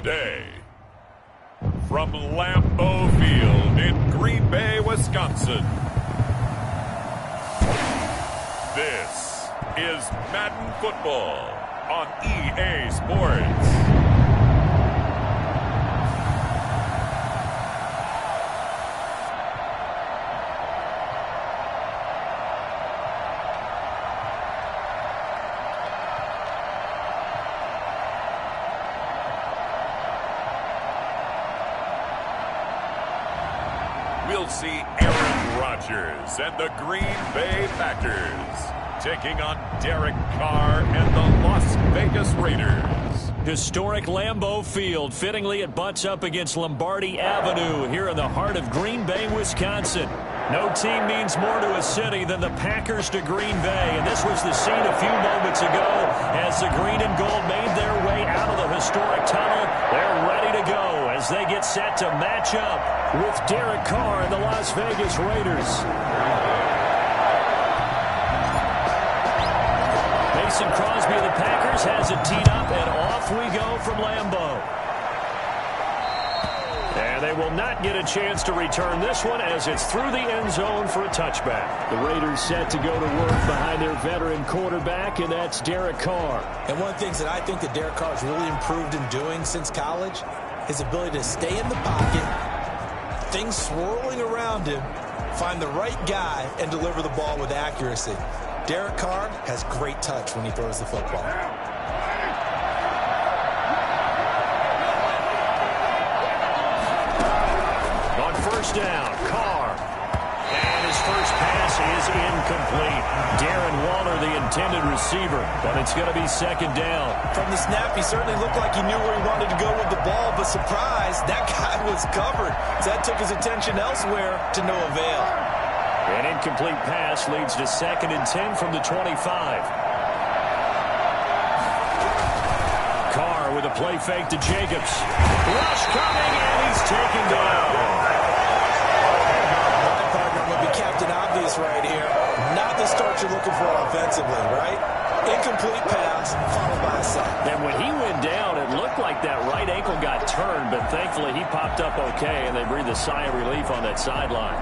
Day. From Lambeau Field in Green Bay, Wisconsin. This is Madden Football on EA Sports. We'll see Aaron Rodgers and the Green Bay Packers taking on Derek Carr and the Las Vegas Raiders. Historic Lambeau Field. Fittingly, it butts up against Lombardi Avenue here in the heart of Green Bay, Wisconsin. No team means more to a city than the Packers to Green Bay, and this was the scene a few moments ago as the green and gold made their way out of the historic tunnel. They're ready to go as they get set to match up with Derek Carr and the Las Vegas Raiders. Mason Crosby of the Packers has it teed up, and off we go from Lambeau. And they will not get a chance to return this one as it's through the end zone for a touchback. The Raiders set to go to work behind their veteran quarterback, and that's Derek Carr. And one of the things that I think that Derek Carr has really improved in doing since college, his ability to stay in the pocket, things swirling around him, find the right guy, and deliver the ball with accuracy. Derek Carr has great touch when he throws the football. On first down, Carr. And his first pass is incomplete. Darren Waller, the intended receiver, but it's going to be second down. From the snap, he certainly looked like he knew where he wanted to go with the ball, but surprise, that guy was covered. So that took his attention elsewhere to no avail. An incomplete pass leads to 2nd and 10 from the 25. Carr with a play fake to Jacobs. Rush coming, and he's taken down. My partner would be Captain Obvious right here. Not the start you're looking for offensively, right? Incomplete pass, followed by a sack. And when he went down, it looked like that right ankle got turned, but thankfully he popped up okay, and they breathed a sigh of relief on that sideline.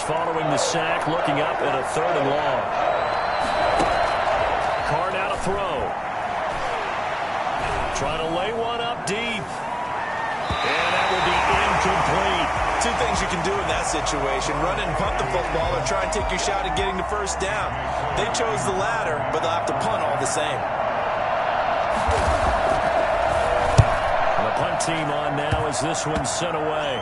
Following the sack, looking up at a 3rd and long. Carr now to throw. Trying to lay one up deep. And that will be incomplete. Two things you can do in that situation. Run and punt the football or try and take your shot at getting the first down. They chose the latter, but they'll have to punt all the same. The punt team on now as this one's sent away.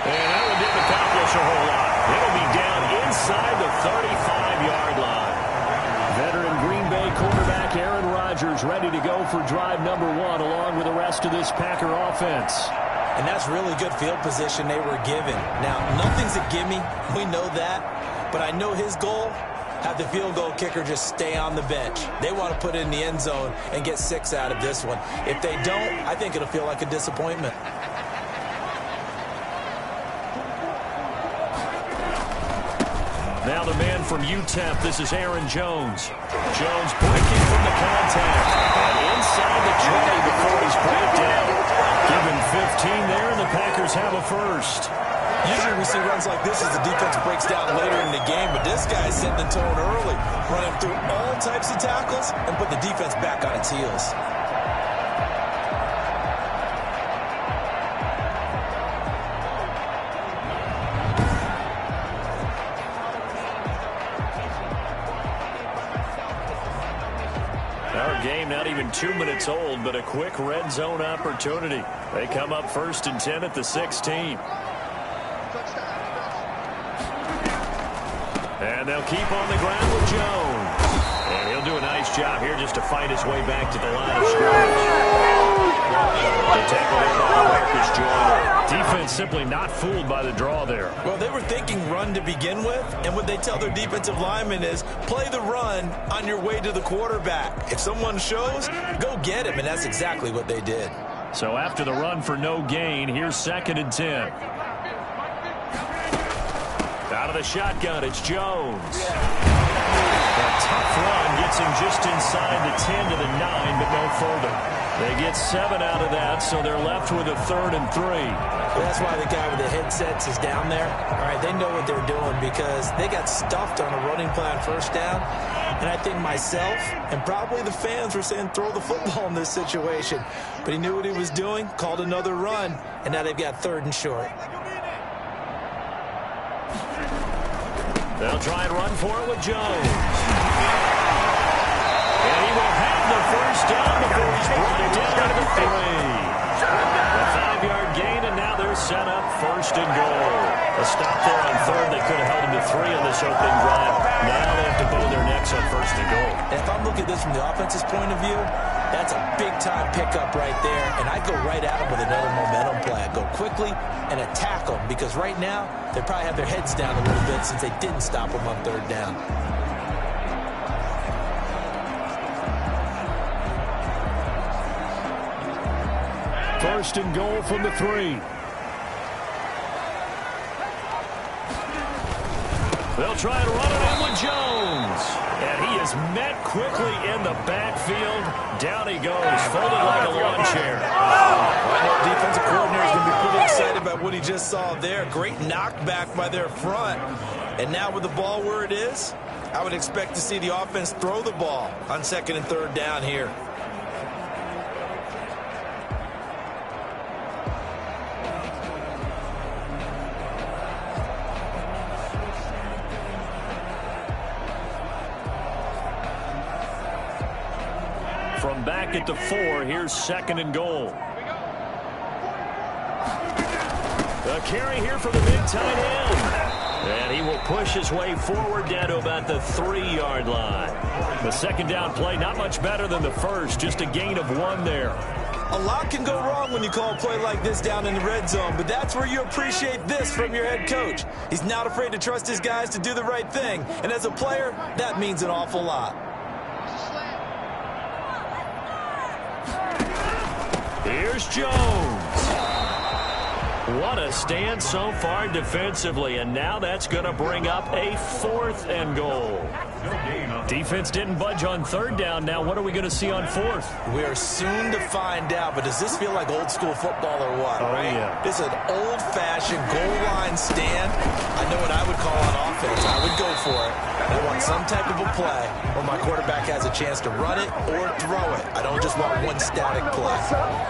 And that one didn't accomplish a whole lot. It'll be down inside the 35-yard line. Veteran Green Bay quarterback Aaron Rodgers ready to go for drive number 1 along with the rest of this Packer offense. And that's really good field position they were given. Now, nothing's a gimme. We know that. But I know his goal, have the field goal kicker just stay on the bench. They want to put it in the end zone and get 6 out of this one. If they don't, I think it'll feel like a disappointment. Now the man from UTEP, this is Aaron Jones. Jones breaking from the contact. And inside the 20 before he's brought down. Given 15 there, and the Packers have a first. Usually we see runs like this as the defense breaks down later in the game, but this guy's setting the tone early, running through all types of tackles and put the defense back on its heels. Our game not even 2 minutes old, but a quick red zone opportunity. They come up 1st and 10 at the 16. And they'll keep on the ground with Jones. And he'll do a nice job here just to fight his way back to the line of scrimmage. The tackle there by Marcus Joyner. Defense simply not fooled by the draw there. Well, they were thinking run to begin with, and what they tell their defensive linemen is play the run on your way to the quarterback. If someone shows, go get him, and that's exactly what they did. So after the run for no gain, here's 2nd and 10. Out of the shotgun, it's Jones. A tough run gets him just inside the 10 to the 9, but no further. They get 7 out of that, so they're left with a 3rd and 3. That's why the guy with the headsets is down there. All right, they know what they're doing because they got stuffed on a running play on 1st down. And I think myself and probably the fans were saying throw the football in this situation. But he knew what he was doing, called another run, and now they've got 3rd and short. They'll try and run for it with Jones. And he will have the 1st down before he's brought down to the 3. A 5-yard gain, and now they're set up 1st and goal. A stop there on 3rd. They could have held him to 3 on this opening drive. Now they have to bow their necks on 1st and goal. And if I'm looking at this from the offense's point of view, that's a big-time pickup right there. And I'd go right at him with another momentum play. I'd go quickly and attack them because right now they probably have their heads down a little bit since they didn't stop them on 3rd down. First and goal from the 3. They'll try and run it in with Jones. And he is met quickly in the backfield. Down he goes, folded like a lawn chair. I know defensive coordinator is going to be pretty excited about what he just saw there. Great knockback by their front. And now with the ball where it is, I would expect to see the offense throw the ball on 2nd and 3rd down here. From back at the 4, here's 2nd and goal. A carry here for the big tight end. And he will push his way forward down to about the 3-yard line. The 2nd down play, not much better than the 1st, just a gain of 1 there. A lot can go wrong when you call a play like this down in the red zone, but that's where you appreciate this from your head coach. He's not afraid to trust his guys to do the right thing, and as a player, that means an awful lot. Here's Jones. What a stand so far defensively, and now that's going to bring up a 4th and goal. Defense didn't budge on 3rd down. Now what are we going to see on 4th? We are soon to find out, but does this feel like old school football or what? Oh, right? yeah. This is an old-fashioned goal line stand. I know what I would call on offense. I would go for it. I want some type of a play where my quarterback has a chance to run it or throw it. I don't just want one static play.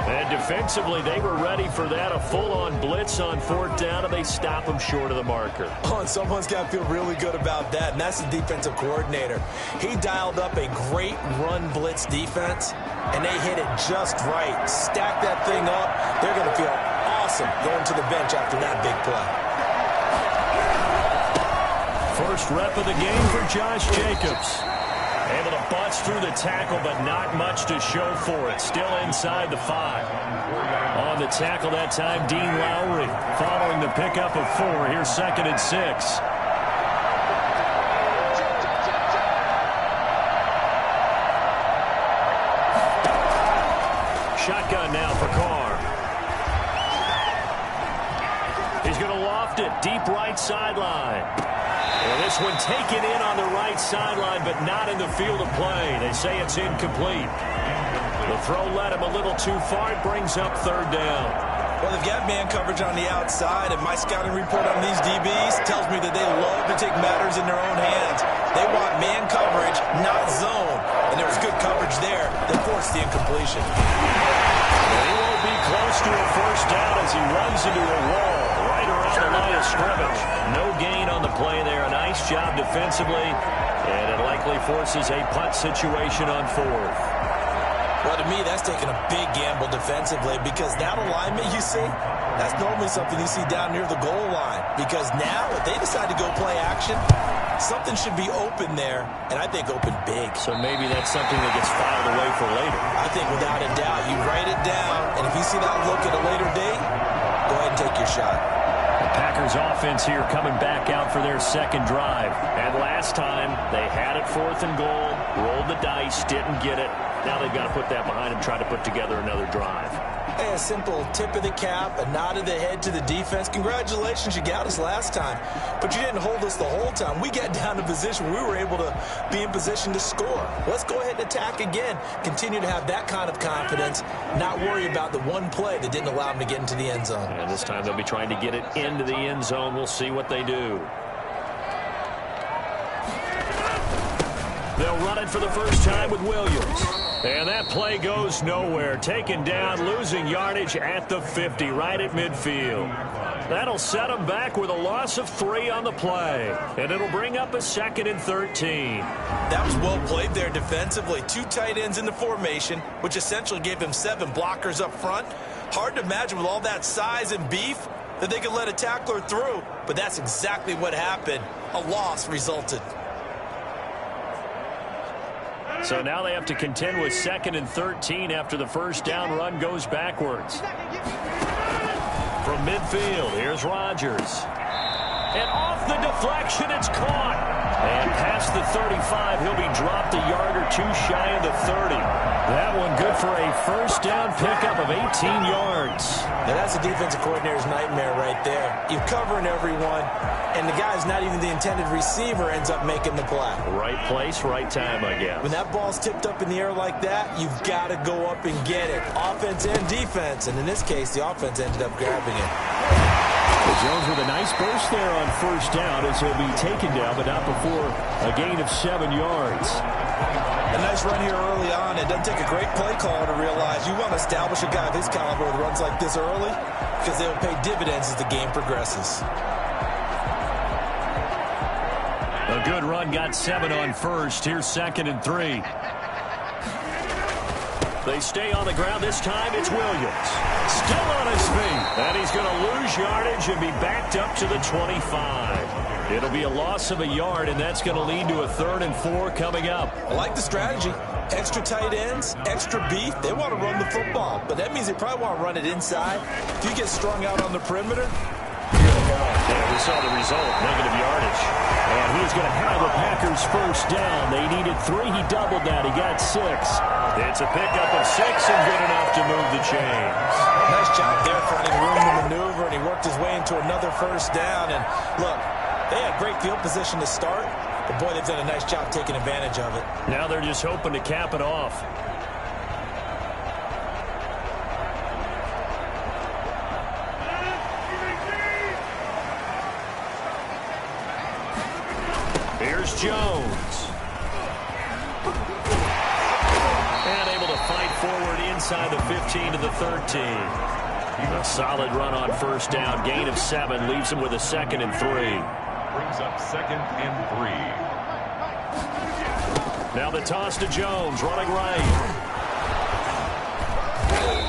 And defensively, they were ready for that, a full-on blitz on 4th down, and they stop him short of the marker. Oh, and someone's got to feel really good about that, and that's the defensive coordinator. He dialed up a great run blitz defense, and they hit it just right. Stack that thing up. They're going to feel awesome going to the bench after that big play. First rep of the game for Josh Jacobs. Able to bust through the tackle, but not much to show for it. Still inside the 5. On the tackle that time, Dean Lowry. Following the pickup of 4, here's 2nd and 6. Shotgun now for Carr. He's going to loft it deep right sideline. And this one taken in on the right sideline, but not in the field of play. They say it's incomplete. The throw led him a little too far. It brings up 3rd down. Well, they've got man coverage on the outside, and my scouting report on these DBs tells me that they love to take matters in their own hands. They want man coverage, not zone. And there was good coverage there that forced the incompletion. And he won't be close to a 1st down as he runs into a wall right around the line of scrimmage. No gain on the play there. A nice job defensively, and it likely forces a punt situation on 4th. Well, to me, that's taking a big gamble defensively because that alignment you see, that's normally something you see down near the goal line. Because now, if they decide to go play action, something should be open there, and I think open big. So maybe that's something that gets filed away for later. I think without a doubt, you write it down, and if you see that look at a later date, go ahead and take your shot. The Packers offense here coming back out for their 2nd drive. And last time, they had it 4th and goal, rolled the dice, didn't get it. Now they've got to put that behind them, try to put together another drive. Hey, a simple tip of the cap, a nod of the head to the defense. Congratulations, you got us last time. But you didn't hold us the whole time. We got down to position. We were able to be in position to score. Let's go ahead and attack again. Continue to have that kind of confidence, not worry about the one play that didn't allow them to get into the end zone. And this time they'll be trying to get it into the end zone. We'll see what they do. They'll run it for the first time with Williams. And that play goes nowhere. Taken down, losing yardage at the 50, right at midfield. That'll set them back with a loss of 3 on the play. And it'll bring up a 2nd and 13. That was well played there defensively. 2 tight ends in the formation, which essentially gave them 7 blockers up front. Hard to imagine with all that size and beef that they could let a tackler through. But that's exactly what happened. A loss resulted. So now they have to contend with 2nd and 13 after the first down run goes backwards. From midfield, here's Rodgers. And off the deflection, it's caught. And past the 35, he'll be dropped a yard or 2 shy of the 30. That one good for a first down pickup of 18 yards. Now that's a defensive coordinator's nightmare right there. You're covering everyone, and the guy's not even the intended receiver ends up making the play. Right place, right time, I guess. When that ball's tipped up in the air like that, you've got to go up and get it. Offense and defense, and in this case, the offense ended up grabbing it. Jones with a nice burst there on first down as he'll be taken down, but not before a gain of 7 yards. A nice run here early on. It doesn't take a great play caller to realize you want to establish a guy of his caliber with runs like this early because they'll pay dividends as the game progresses. A good run, got 7 on first. Here's 2nd and 3. They stay on the ground. This time it's Williams. Still on his feet. And he's going to lose yardage and be backed up to the 25. It'll be a loss of a yard, and that's going to lead to a 3rd and 4 coming up. I like the strategy. Extra tight ends, extra beef. They want to run the football, but that means they probably want to run it inside. If you get strung out on the perimeter, you're going to go. Yeah, we saw the result, negative yardage. And he's going to have the Packers first down. They needed 3. He doubled that. He got 6. It's a pickup of 6 and good enough to move the chains. Nice job there finding room to maneuver, and he worked his way into another first down. And look, they had great field position to start, but boy, they've done a nice job taking advantage of it. Now they're just hoping to cap it off. Here's Jones. And able to fight forward inside the 15 to the 13. A solid run on first down. Gain of 7 leaves him with a 2nd and 3. Brings up 2nd and 3. Now the toss to Jones, running right.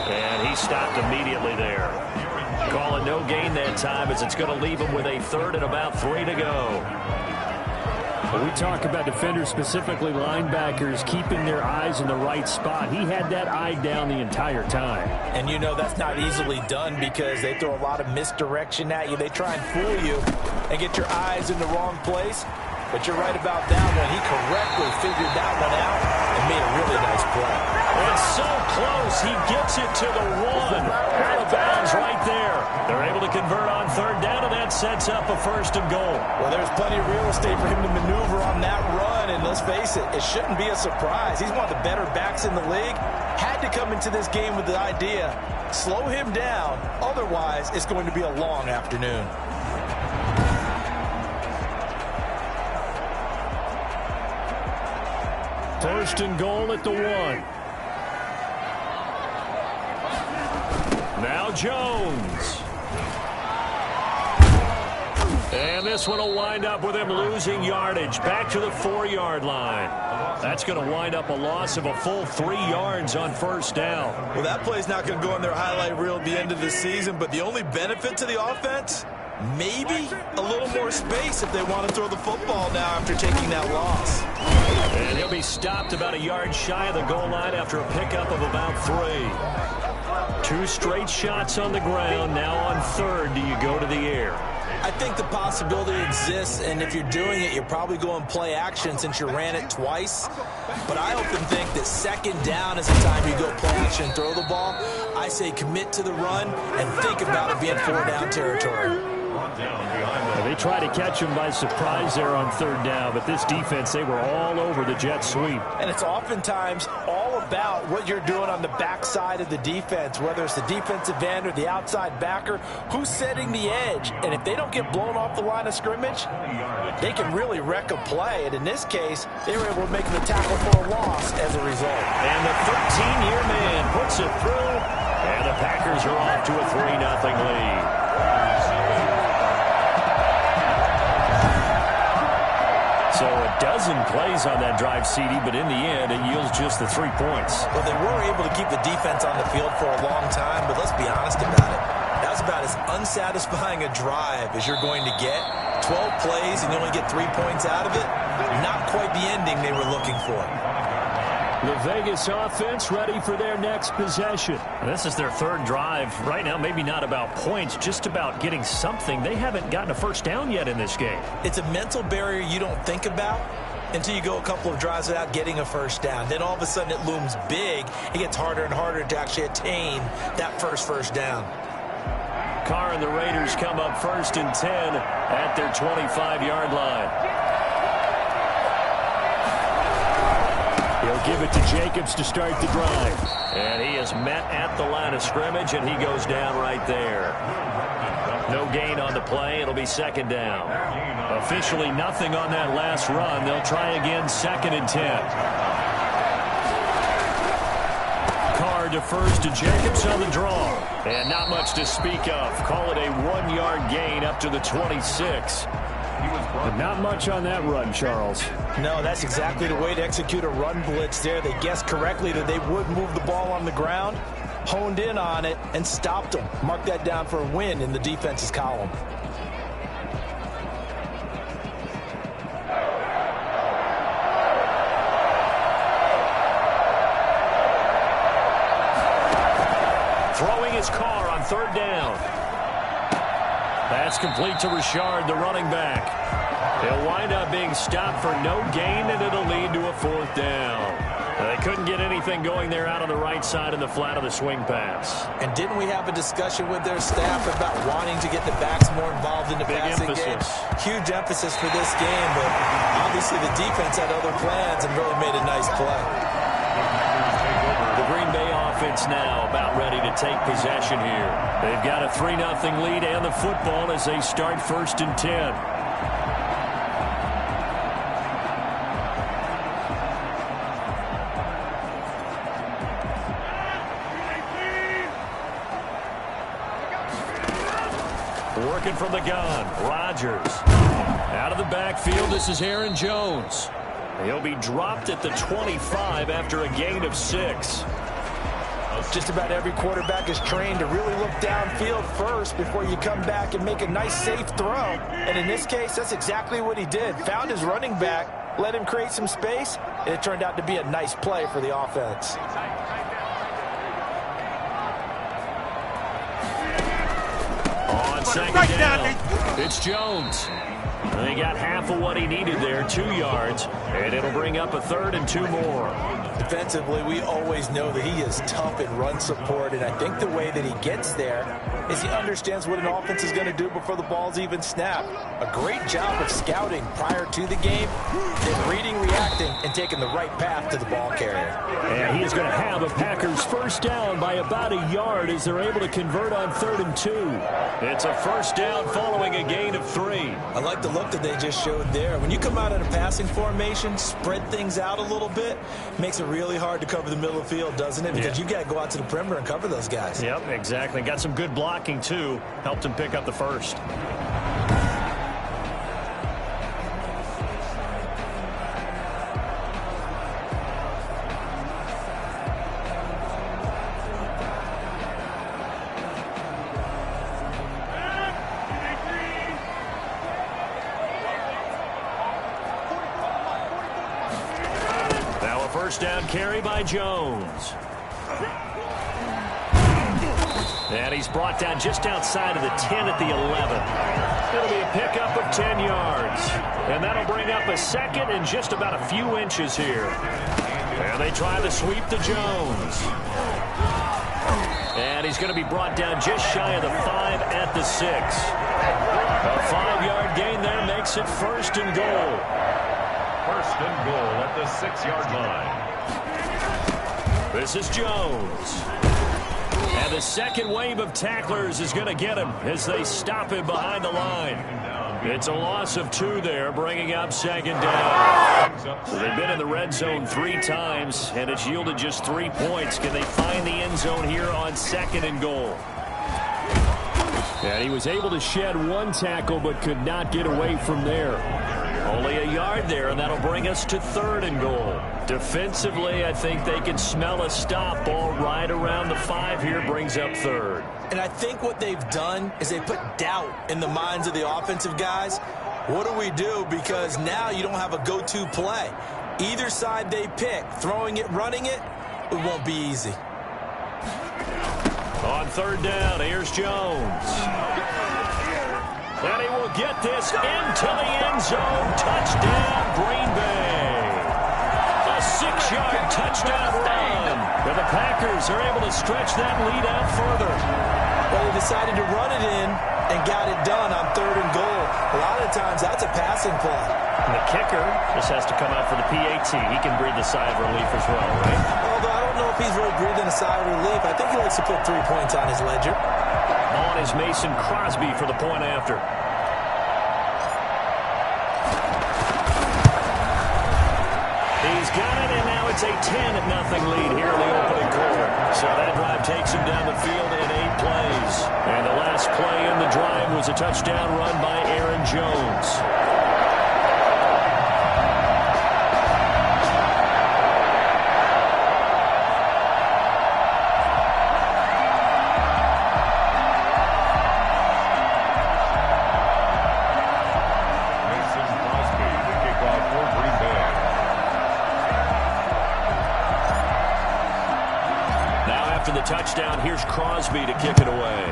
And he stopped immediately there. Calling no gain that time as it's going to leave him with a 3rd and about 3 to go. When we talk about defenders, specifically linebackers, keeping their eyes in the right spot, he had that eye down the entire time. And you know that's not easily done because they throw a lot of misdirection at you. They try and fool you and get your eyes in the wrong place. But you're right about that one. He correctly figured that one out and made a really nice play. It's so close. He gets it to the 1. Out of bounds right there. They're able to convert on 3rd down, and that sets up a 1st and goal. Well, there's plenty of real estate for him to maneuver on that run. And let's face it, it shouldn't be a surprise. He's one of the better backs in the league. Had to come into this game with the idea, slow him down. Otherwise, it's going to be a long afternoon. First and goal at the 1. Now Jones. And this one will wind up with him losing yardage back to the 4-yard line. That's going to wind up a loss of a full 3 yards on first down. Well, that play's not going to go in their highlight reel at the end of the season, but the only benefit to the offense, maybe a little more space if they want to throw the football now after taking that loss. And he'll be stopped about a yard shy of the goal line after a pickup of about 3. 2 straight shots on the ground. Now on 3rd, do you go to the air? I think the possibility exists, and if you're doing it, you're probably going play action since you ran it twice. But I often think that second down is the time you go play action and throw the ball. I say commit to the run and think about it being 4-down territory. They try to catch him by surprise there on third down, but this defense, they were all over the jet sweep. And it's oftentimes all about what you're doing on the backside of the defense, whether it's the defensive end or the outside backer, who's setting the edge. And if they don't get blown off the line of scrimmage, they can really wreck a play. And in this case, they were able to make the tackle for a loss as a result. And the 13-year man puts it through, and the Packers are off to a 3-0 lead. So a dozen plays on that drive, CD, but in the end, it yields just the 3 points. Well, they were able to keep the defense on the field for a long time, but let's be honest about it. That was about as unsatisfying a drive as you're going to get. 12 plays and you only get 3 points out of it. Not quite the ending they were looking for. The Vegas offense ready for their next possession. This is their third drive. Right now, maybe not about points, just about getting something. They haven't gotten a first down yet in this game. It's a mental barrier you don't think about until you go a couple of drives without getting a first down. Then all of a sudden it looms big. It gets harder and harder to actually attain that first down. Carr and the Raiders come up 1st and 10 at their 25-yard line. He'll give it to Jacobs to start the drive. And he is met at the line of scrimmage, and he goes down right there. No gain on the play. It'll be 2nd down. Officially nothing on that last run. They'll try again 2nd and 10. Carr defers to Jacobs on the draw. And not much to speak of. Call it a 1-yard gain up to the 26. But not much on that run, Charles. No, that's exactly the way to execute a run blitz there. They guessed correctly that they would move the ball on the ground, honed in on it, and stopped them. Mark that down for a win in the defense's column. Throwing his Carr on 3rd down. Pass complete to Richard, the running back. He'll wind up being stopped for no gain, and it'll lead to a 4th down. They couldn't get anything going there out on the right side in the flat of the swing pass. And didn't we have a discussion with their staff about wanting to get the backs more involved in the passing game? Huge emphasis for this game, but obviously the defense had other plans and really made a nice play. The Green Bay offense now about ready to take possession here. They've got a 3-0 lead and the football as they start 1st and 10. Working from the gun, Rodgers. Out of the backfield, this is Aaron Jones. He'll be dropped at the 25 after a gain of 6. Just about every quarterback is trained to really look downfield first before you come back and make a nice, safe throw. And in this case, that's exactly what he did. Found his running back, let him create some space, and it turned out to be a nice play for the offense. On 2nd down, it's Jones. He got half of what he needed there, 2 yards, and it'll bring up a 3rd and 2 more. Defensively, we always know that he is tough in run support, and I think the way that he gets there is he understands what an offense is going to do before the ball's even snapped. A great job of scouting prior to the game, then reading, reacting, and taking the right path to the ball carrier. And he's going to have a Packers 1st down by about a yard as they're able to convert on 3rd and 2. It's a 1st down following a gain of 3. I like the look that they just showed there. When you come out in a passing formation, spread things out a little bit, makes it really hard to cover the middle of the field, doesn't it? Because you've got to go out to the perimeter and cover those guys. Yep, exactly. Got some good blocking, too. Helped him pick up the 1st. First down carry by Jones. And he's brought down just outside of the 10 at the 11. it'll be a pickup of 10 yards. And that'll bring up a second and just about a few inches here. And they try the sweep to Jones. And he's going to be brought down just shy of the 5 at the 6. A 5-yard gain there makes it first and goal. First and goal at the 6-yard line. This is Jones. And the second wave of tacklers is going to get him as they stop him behind the line. It's a loss of 2 there, bringing up second down. So they've been in the red zone 3 times, and it's yielded just 3 points. Can they find the end zone here on second and goal? And he was able to shed 1 tackle, but could not get away from there. Only a yard there, and that'll bring us to third and goal. Defensively, I think they can smell a stop ball right around the 5 here, brings up third. And I think what they've done is they put doubt in the minds of the offensive guys. What do we do? Because now you don't have a go-to play. Either side they pick, throwing it, running it, it won't be easy. On third down, here's Jones. And he will get this into the end zone. Touchdown, Green Bay. A 6-yard touchdown run. And the Packers are able to stretch that lead out further. Well, they decided to run it in and got it done on third and goal. A lot of times that's a passing play. And the kicker just has to come out for the PAT. He can breathe a sigh of relief as well, right? Although I don't know if he's really breathing a sigh of relief. I think he likes to put 3 points on his ledger. On is Mason Crosby for the point after. He's got it, and now it's a 10-0 lead here in the opening quarter. So that drive takes him down the field in 8 plays. And the last play in the drive was a touchdown run by Aaron Jones. The touchdown, here's Crosby to kick it away.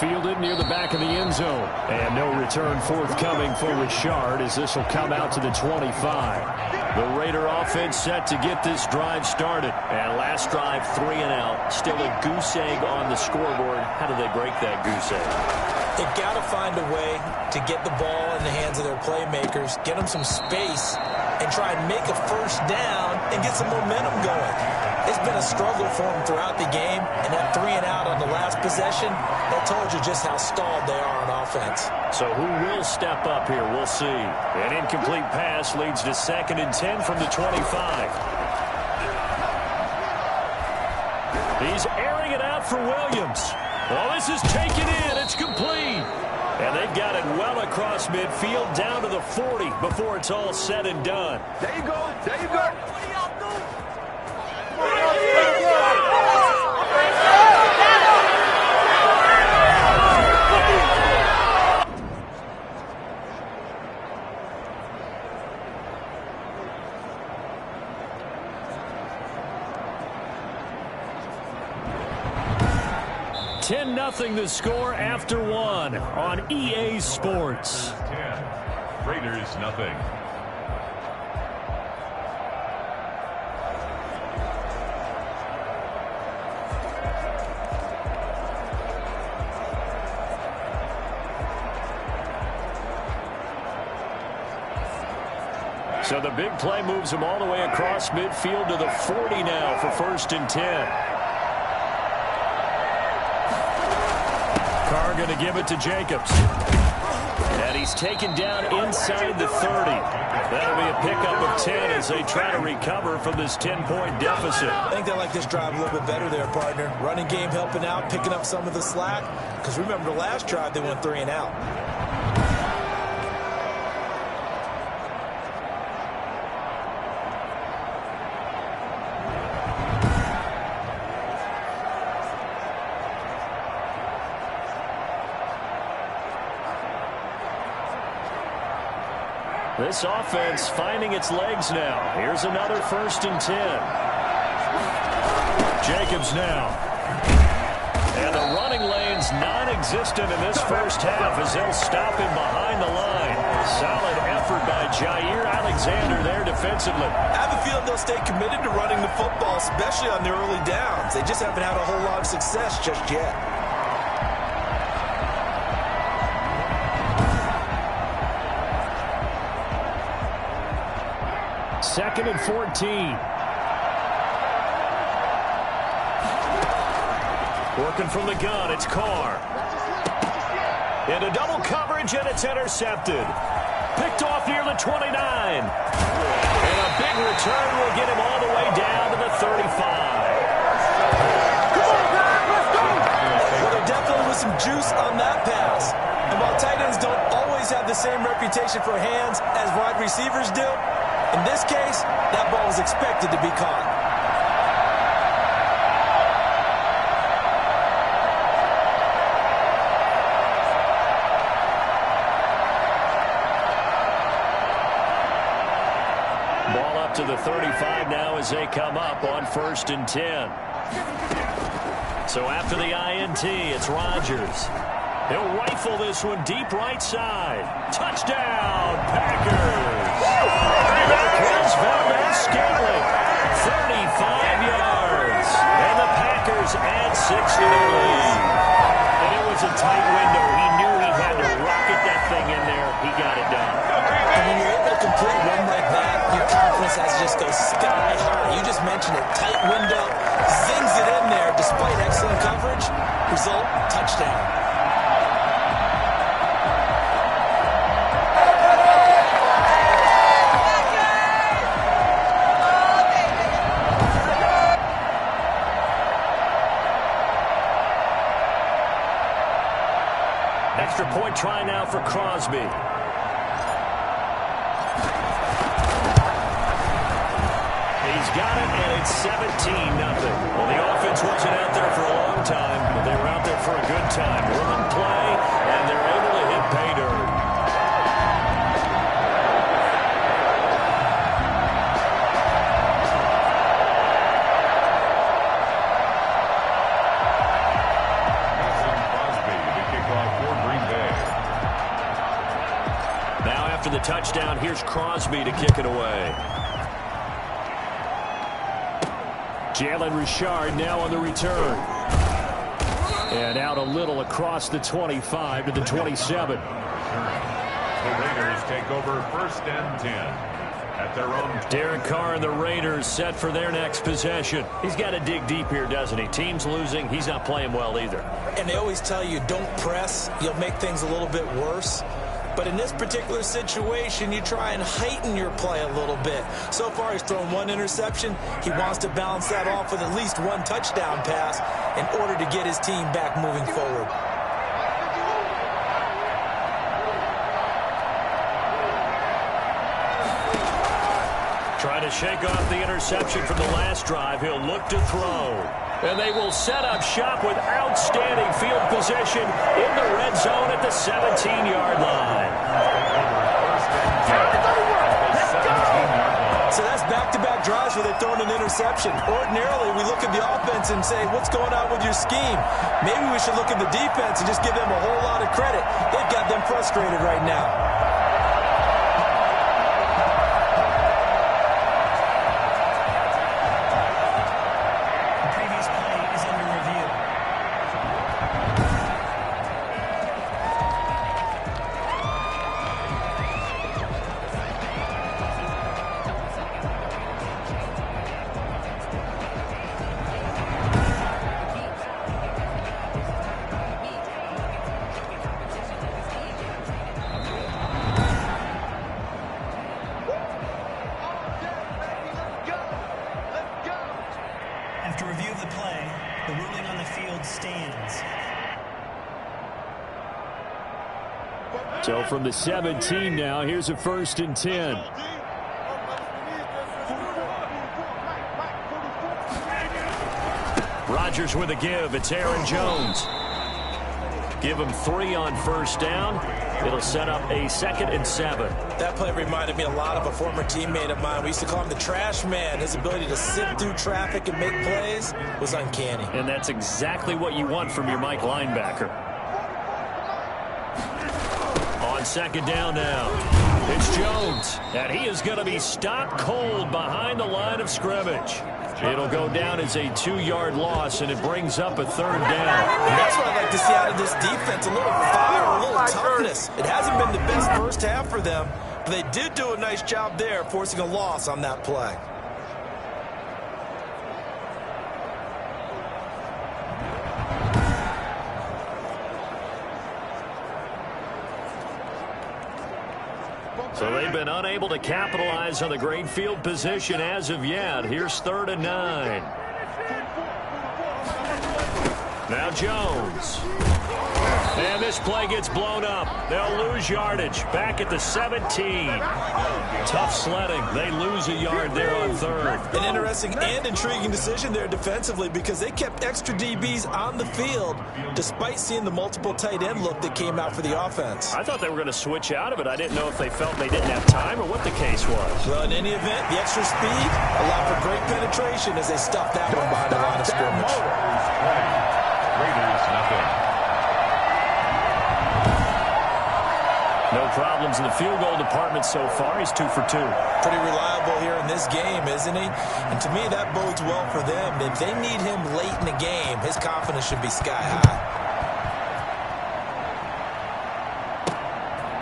Fielded near the back of the end zone. And no return forthcoming for Richard as this will come out to the 25. The Raider offense set to get this drive started. And last drive, 3 and out. Still a goose egg on the scoreboard. How do they break that goose egg? They've got to find a way to get the ball in the hands of their playmakers, get them some space, and try and make a first down and get some momentum going. It's been a struggle for them throughout the game, and that 3 and out on the last possession, that told you just how stalled they are on offense. So who will step up here? We'll see. An incomplete pass leads to 2nd and 10 from the 25. He's airing it out for Williams. Well, this is taken in. It's complete. And they've got it well across midfield down to the 40 before it's all said and done. There you go. There you go. 10-0 the score after 1 on EA Sports. 10. Raiders nothing. So the big play moves him all the way across midfield to the 40 now for 1st and 10. Carr going to give it to Jacobs. And he's taken down inside the 30. That'll be a pickup of 10 as they try to recover from this 10-point deficit. I think they like this drive a little bit better there, partner. Running game helping out, picking up some of the slack. Because remember, the last drive they went 3 and out. This offense finding its legs now. Here's another 1st and 10. Jacobs now. And the running lane's was non-existent in this first half as they'll stop him behind the line. Solid effort by Jair Alexander there defensively. I have a feeling they'll stay committed to running the football, especially on their early downs. They just haven't had a whole lot of success just yet. Second and 14. Working from the gun, it's Carr. Into double coverage, and it's intercepted. Picked off near the 29. And a big return will get him all the way down to the 35. Well, there definitely was some juice on that pass. And while tight ends don't always have the same reputation for hands as wide receivers do, in this case, that ball was expected to be caught. Ball up to the 35 now as they come up on 1st and 10. So after the INT, it's Rodgers. He'll rifle this one deep right side. Touchdown, Packers! Marquez Valdez-Scantling, 35 yards. And the Packers add 6 to their lead. And it was a tight window. He knew he had to rocket that thing in there. He got it done. And when you're able to complete a run like that, your confidence has to just go sky high. You just mentioned it. Tight window, zings it in there despite excellent coverage. Result, touchdown. Extra point try now for Crosby. He's got it, and it's 17-0. Well, the offense wasn't out there for a long time, but they were out there for a good time. Rhythm play, and they're able to hit pay dirt. Now after the touchdown, here's Crosby to kick it away. Jalen Richard now on the return. And out a little across the 25 to the 27. The Raiders take over 1st and 10 at their own. Derek Carr and the Raiders set for their next possession. He's got to dig deep here, doesn't he? Team's losing. He's not playing well either. And they always tell you, don't press. You'll make things a little bit worse. But in this particular situation, you try and heighten your play a little bit. So far, he's thrown 1 interception. He wants to balance that off with at least 1 touchdown pass in order to get his team back moving forward. Trying to shake off the interception from the last drive. He'll look to throw. And they will set up shop with outstanding field position in the red zone at the 17-yard line. So that's back-to-back drives where they've thrown an interception. Ordinarily, we look at the offense and say, what's going on with your scheme? Maybe we should look at the defense and just give them a whole lot of credit. They've got them frustrated right now. After review of the play, the ruling on the field stands. So from the 17 now, here's a 1st and 10. Rodgers with a give. It's Aaron Jones. Give him 3 on first down. It'll set up a 2nd and 7. That play reminded me a lot of a former teammate of mine. We used to call him the trash man. His ability to sift through traffic and make plays was uncanny. And that's exactly what you want from your Mike linebacker. On 2nd down now, it's Jones. And he is going to be stopped cold behind the line of scrimmage. It'll go down as a 2-yard loss, and it brings up a 3rd down. And that's what I'd like to see out of this defense, a little fire, a little toughness. It hasn't been the best first half for them, but they did do a nice job there, forcing a loss on that play. So they've been unable to capitalize on the great field position as of yet. Here's 3rd and 9. Now Jones. And this play gets blown up. They'll lose yardage. Back at the 17. Tough sledding. They lose a yard there on 3rd. An interesting and intriguing decision there defensively because they kept extra DBs on the field despite seeing the multiple tight end look that came out for the offense. I thought they were going to switch out of it. I didn't know if they felt they didn't have time or what the case was. Well, in any event, the extra speed allowed for great penetration as they stuffed that one behind the line of scrimmage. Raiders, nothing. No problems in the field goal department so far. He's 2 for 2. Pretty reliable here in this game, isn't he? And to me, that bodes well for them. If they need him late in the game, his confidence should be sky high.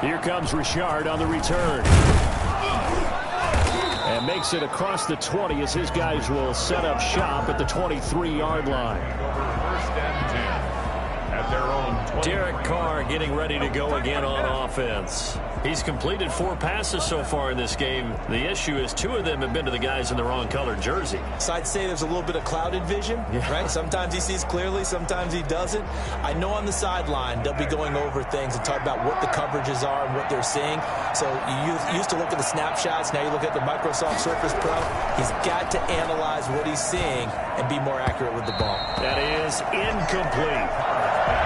Here comes Richard on the return. And makes it across the 20 as his guys will set up shop at the 23-yard line. First and 10 at their own 20. Derek Carr getting ready to go again on offense. He's completed 4 passes so far in this game. The issue is 2 of them have been to the guys in the wrong colored jersey. So I'd say there's a little bit of clouded vision, right? Sometimes he sees clearly, sometimes he doesn't. I know on the sideline they'll be going over things and talk about what the coverages are and what they're seeing. So you used to look at the snapshots, now you look at the Microsoft Surface Pro. He's got to analyze what he's seeing and be more accurate with the ball. That is incomplete.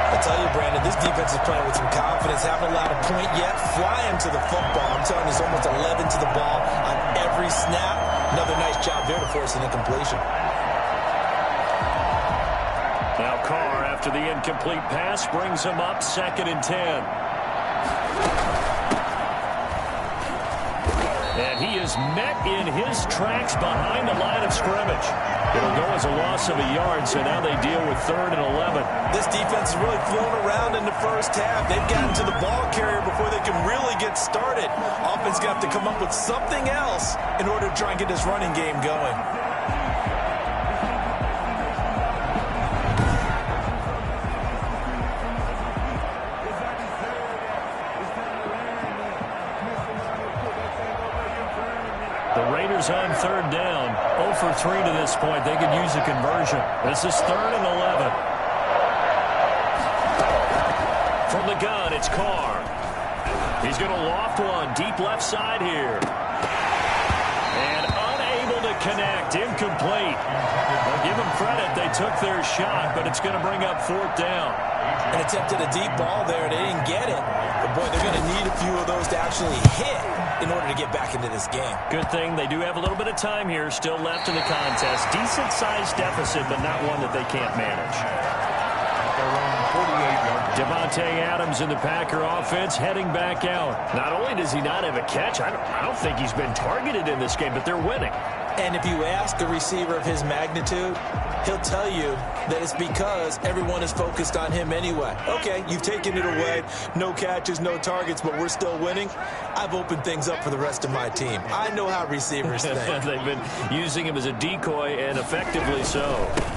I tell you, Brandon, this defense is playing with some confidence. Haven't allowed a point yet. Flying to the football. I'm telling you, it's almost 11 to the ball on every snap. Another nice job there to force an incompletion. Now Carr, after the incomplete pass, brings him up 2nd and 10. And he is met in his tracks behind the line of scrimmage. It'll go as a loss of a yard, so now they deal with 3rd and 11. This defense is really flown around in the first half. They've gotten to the ball carrier before they can really get started. Offense going to have to come up with something else in order to try and get this running game going. The Raiders on 3rd down. 0 for 3 to this point. They could use a conversion. This is 3rd and 11. From the gun, it's Carr. He's going to loft one deep left side here. And unable to connect. Incomplete. Well, give them credit. They took their shot, but it's going to bring up 4th down. And attempted a deep ball there. They didn't get it. But, boy, they're going to need a few of those to actually hit in order to get back into this game. Good thing they do have a little bit of time here still left in the contest. Decent-sized deficit, but not one that they can't manage. Devontae Adams in the Packer offense heading back out. Not only does he not have a catch, I don't think he's been targeted in this game, but they're winning. And if you ask a receiver of his magnitude, he'll tell you that it's because everyone is focused on him anyway. Okay, you've taken it away. No catches, no targets, but we're still winning. I've opened things up for the rest of my team. I know how receivers think. They've been using him as a decoy, and effectively so.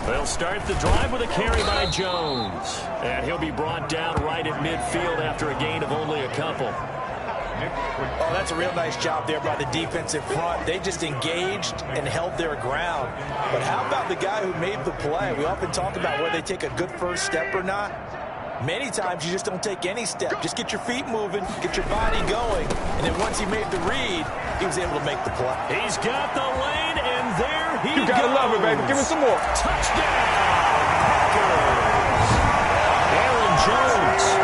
They'll start the drive with a carry by Jones. And he'll be brought down right at midfield after a gain of only a couple. Oh, that's a real nice job there by the defensive front. They just engaged and held their ground. But how about the guy who made the play? We often talk about whether they take a good first step or not. Many times you just don't take any step. Just get your feet moving, get your body going. And then once he made the read, he was able to make the play. He's got the lane, and there he goes. You gotta love it, baby. Give me some more. Touchdown, Packers. Aaron Jones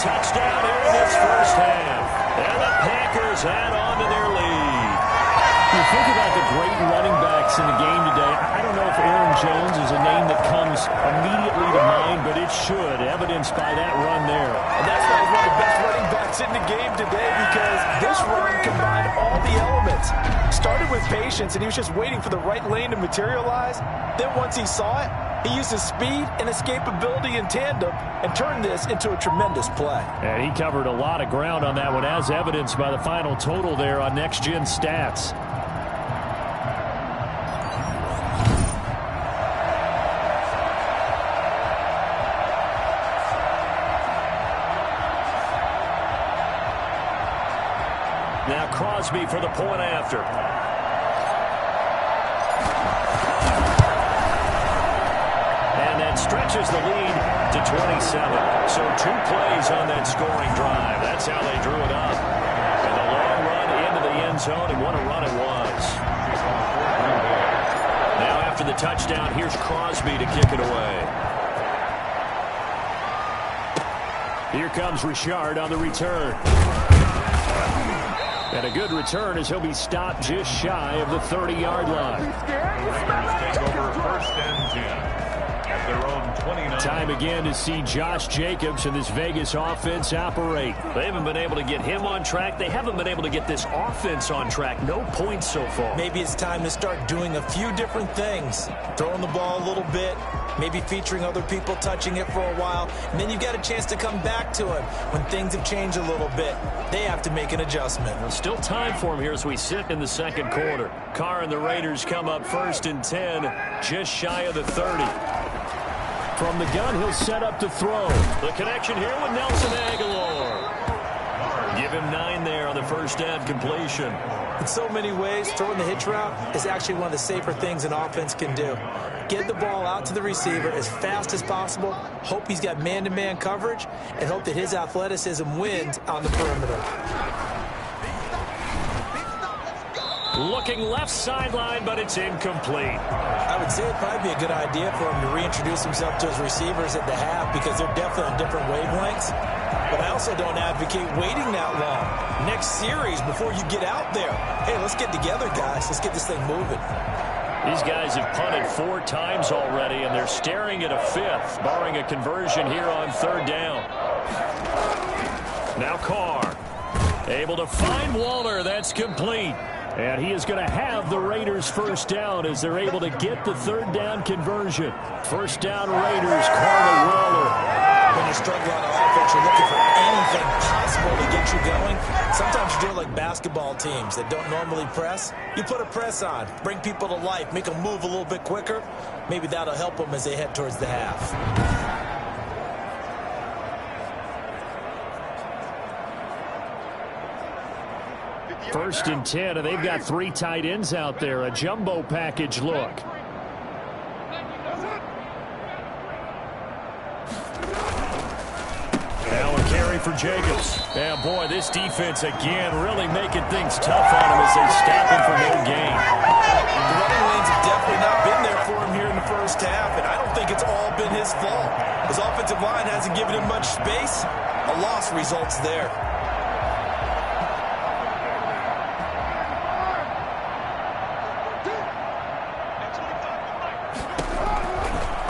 touchdown here in this first half. And the Packers add on to their lead. You think about the great running backs in the game today. I don't know if Aaron Jones is a name that comes immediately to mind, but it should, evidenced by that run there. And that's why he's one of the best running backs in the game today, because this run combined all the elements. Started with patience, and he was just waiting for the right lane to materialize. Then once he saw it, he used his speed and escapability in tandem and turned this into a tremendous play. And he covered a lot of ground on that one, as evidenced by the final total there on Next Gen Stats. Now Crosby for the point after. And that stretches the lead to 27. So 2 plays on that scoring drive. That's how they drew it up. And a long run into the end zone, and what a run it was. Now after the touchdown, here's Crosby to kick it away. Here comes Richard on the return. And a good return as he'll be stopped just shy of the 30-yard line. Raiders take over 1st and 10 at their own 29. Time again to see Josh Jacobs and this Vegas offense operate. They haven't been able to get him on track. They haven't been able to get this offense on track. No points so far. Maybe it's time to start doing a few different things. Throwing the ball a little bit, maybe featuring other people touching it for a while, and then you got a chance to come back to him when things have changed a little bit. They have to make an adjustment. Well, still time for him here as we sit in the second quarter. Carr and the Raiders come up 1st and 10, just shy of the 30. From the gun, he'll set up to throw. The connection here with Nelson Aguilar. Give him 9 there on the first down completion. In so many ways, throwing the hitch route is actually one of the safer things an offense can do. Get the ball out to the receiver as fast as possible, hope he's got man-to-man coverage, and hope that his athleticism wins on the perimeter. Looking left sideline, but it's incomplete. I would say it'd probably be a good idea for him to reintroduce himself to his receivers at the half, because they're definitely on different wavelengths. But I also don't advocate waiting that long. Next series before you get out there. Hey, let's get together, guys. Let's get this thing moving. These guys have punted 4 times already, and they're staring at a 5th, barring a conversion here on 3rd down. Now Carr, able to find Waller. That's complete. And he is going to have the Raiders first down as they're able to get the 3rd down conversion. First down Raiders, Carr to Waller. When you struggle on offense, you're looking for anything possible to get you going. Sometimes you do it like basketball teams that don't normally press. You put a press on, bring people to life, make them move a little bit quicker. Maybe that'll help them as they head towards the half. First and 10, and they've got 3 tight ends out there. A jumbo package look. Now a carry for Jacobs. And boy, this defense again really making things tough on him as they stop him for no gain. The running lanes have definitely not been there for him here in the first half, and I don't think it's all been his fault. His offensive line hasn't given him much space. A loss results there.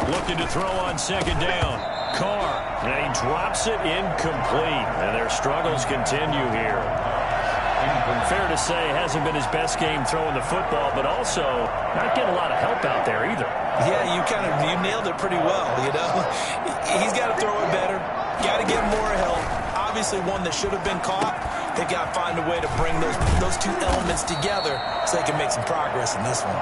Looking to throw on 2nd down. Carr. And he drops it incomplete. And their struggles continue here. Fair to say, hasn't been his best game throwing the football, but also not getting a lot of help out there either. Yeah, you nailed it pretty well, you know. He's got to throw it better. Got to get more help. Obviously one that should have been caught. They've got to find a way to bring those 2 elements together so they can make some progress in this one.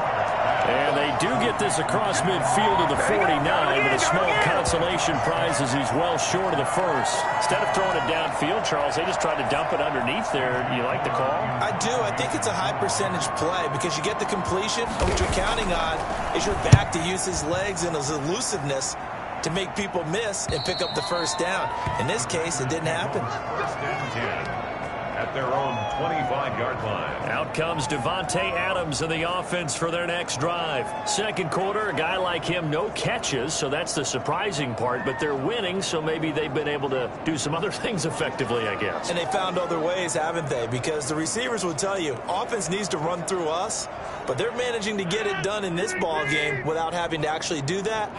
And they do get this across midfield to the 49 with a small consolation prize as he's well short of the first. Instead of throwing it downfield, Charles, they just tried to dump it underneath there. Do you like the call? I do. I think it's a high percentage play because you get the completion, and what you're counting on is your back to use his legs and his elusiveness to make people miss and pick up the first down. In this case, it didn't happen. 1st and 10 at their own 25-yard line. Out comes Devontae Adams in the offense for their next drive. Second quarter, a guy like him, no catches, so that's the surprising part, but they're winning, so maybe they've been able to do some other things effectively, I guess. And they found other ways, haven't they? Because the receivers will tell you, offense needs to run through us, but they're managing to get it done in this ball game without having to actually do that.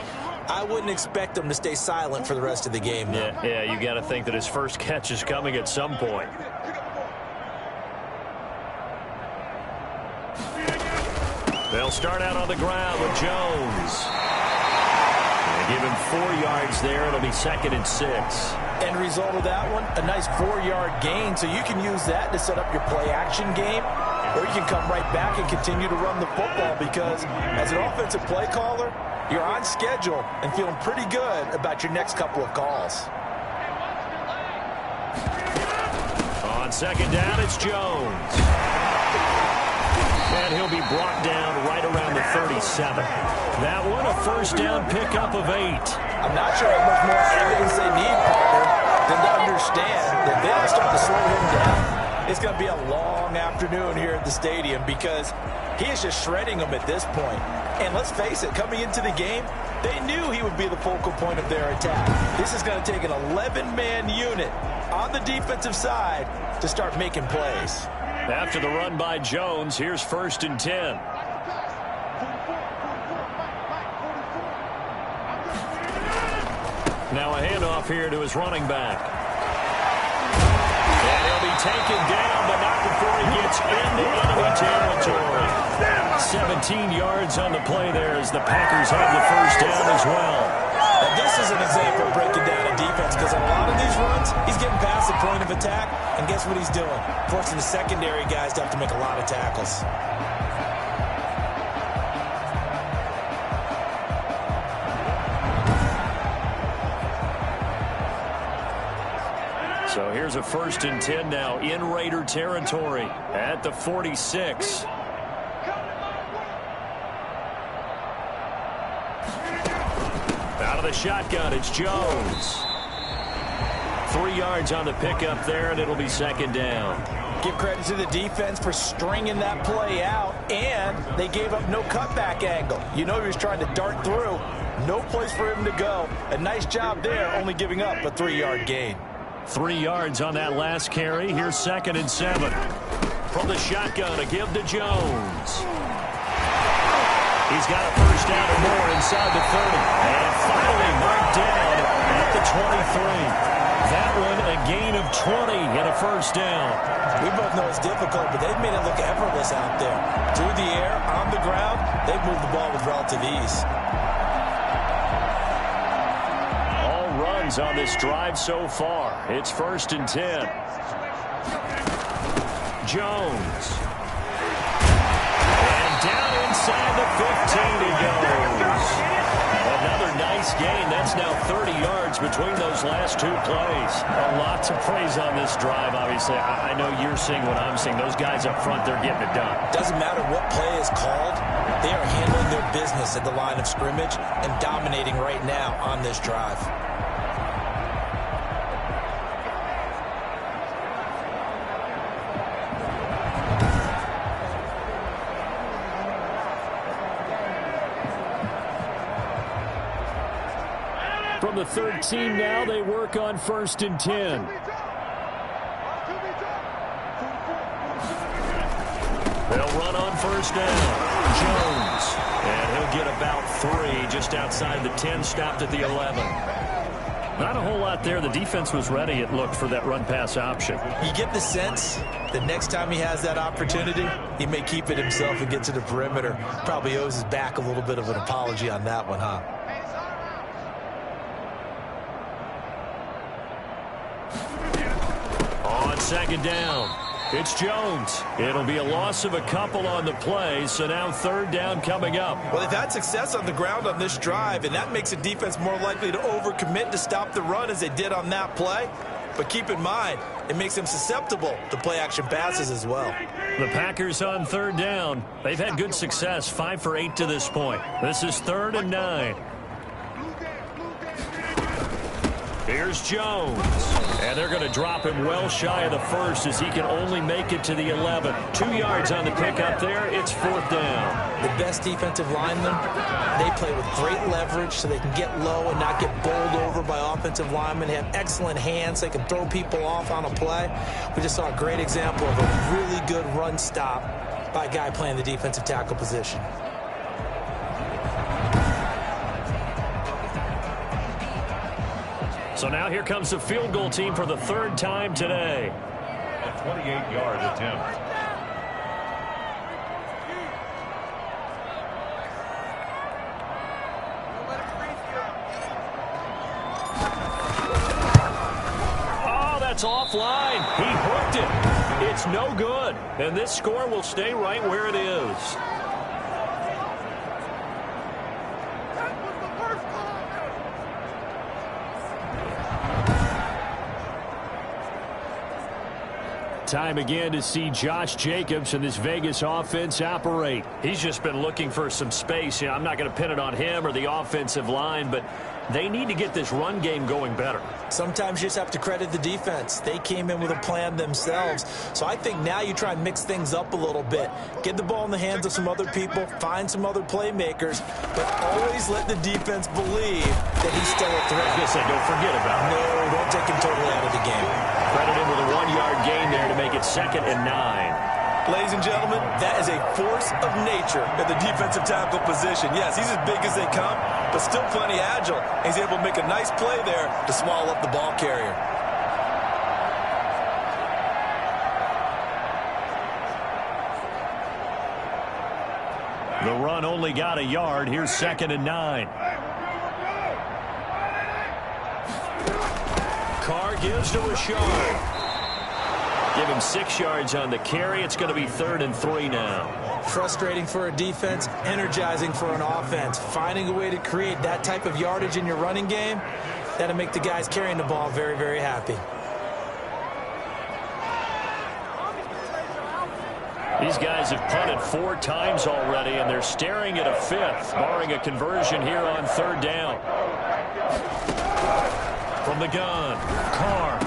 I wouldn't expect them to stay silent for the rest of the game, though. Yeah, you got to think that his first catch is coming at some point. They'll start out on the ground with Jones. They give him 4 yards there. It'll be 2nd and 6. End result of that one, a nice 4-yard gain, so you can use that to set up your play-action game, or you can come right back and continue to run the football because as an offensive play caller, you're on schedule and feeling pretty good about your next couple of calls. On 2nd down, it's Jones. And he'll be brought down right around the 37. That one, a first down pickup of 8. I'm not sure how much more evidence they need, Parker, than to understand that they don't start to slow him down. It's going to be a long afternoon here at the stadium because he is just shredding them at this point. And let's face it, coming into the game, they knew he would be the focal point of their attack. This is going to take an 11-man unit on the defensive side to start making plays. After the run by Jones, here's 1st and 10. Now a handoff here to his running back. And he'll be taken down, but not before he gets into enemy territory. 17 yards on the play there as the Packers have the first down as well. And this is an example of breaking down a defense because on a lot of these runs, he's getting past the point of attack, and guess what he's doing? Forcing the secondary guys to have to make a lot of tackles. So here's a 1st and 10 now in Raider territory at the 46. Out of the shotgun, it's Jones. 3 yards on the pickup there, and it'll be 2nd down. Give credit to the defense for stringing that play out, and they gave up no cutback angle. You know he was trying to dart through. No place for him to go. A nice job there, only giving up a 3-yard gain. 3 yards on that last carry. Here's 2nd and 7. From the shotgun, a give to Jones. He's got a first down or more inside the 30. And finally marked down at the 23. That one, a gain of 20 and a first down. We both know it's difficult, but they've made it look effortless out there. Through the air, on the ground, they've moved the ball with relative ease. All runs on this drive so far. It's 1st and 10. Jones. And down inside the 15 he goes. Another nice gain. That's now 30 yards between those last 2 plays. A lot to praise on this drive, obviously. I know you're seeing what I'm seeing. Those guys up front, they're getting it done. Doesn't matter what play is called. They are handling their business at the line of scrimmage and dominating right now on this drive. From the 13 now, they work on 1st and 10. They'll run on 1st down. Jones. And he'll get about 3 just outside the 10, stopped at the 11. Not a whole lot there. The defense was ready, it looked, for that run-pass option. You get the sense that next time he has that opportunity, he may keep it himself and get to the perimeter. Probably owes his back a little bit of an apology on that one, huh? On 2nd down, it's Jones. It'll be a loss of a couple on the play, so now 3rd down coming up. Well, they've had success on the ground on this drive, and that makes the defense more likely to overcommit to stop the run as they did on that play. But keep in mind, it makes them susceptible to play-action passes as well. The Packers on 3rd down. They've had good success, 5 for 8 to this point. This is 3rd and 9. Here's Jones. And And they're going to drop him well shy of the first as he can only make it to the 11. 2 yards on the pickup there. It's 4th down. The best defensive linemen, they play with great leverage so they can get low and not get bowled over by offensive linemen. They have excellent hands. They can throw people off on a play. We just saw a great example of a really good run stop by a guy playing the defensive tackle position. So now here comes the field goal team for the 3rd time today. A 28-yard attempt. Oh, that's offline. He hooked it. It's no good. And this score will stay right where it is. Time again to see Josh Jacobs and this Vegas offense operate. He's just been looking for some space. I'm not going to pin it on him or the offensive line, but they need to get this run game going better. Sometimes you just have to credit the defense. They came in with a plan themselves. So I think now you try and mix things up a little bit. Get the ball in the hands of some other people, find some other playmakers, but always let the defense believe that he's still a threat. I guess I don't forget about it. No, don't take him totally out of the game. Credit him with a 1-yard gain there to make it 2nd and 9. Ladies and gentlemen, that is a force of nature at the defensive tackle position. Yes, he's as big as they come, but still plenty agile. He's able to make a nice play there to swallow up the ball carrier. The run only got a yard. Here's 2nd and 9. Carr gives to Rashard. Give him 6 yards on the carry. It's going to be 3rd and 3 now. Frustrating for a defense, energizing for an offense. Finding a way to create that type of yardage in your running game, that'll make the guys carrying the ball very, very happy. These guys have punted 4 times already, and they're staring at a 5th, barring a conversion here on 3rd down. From the gun, Carr.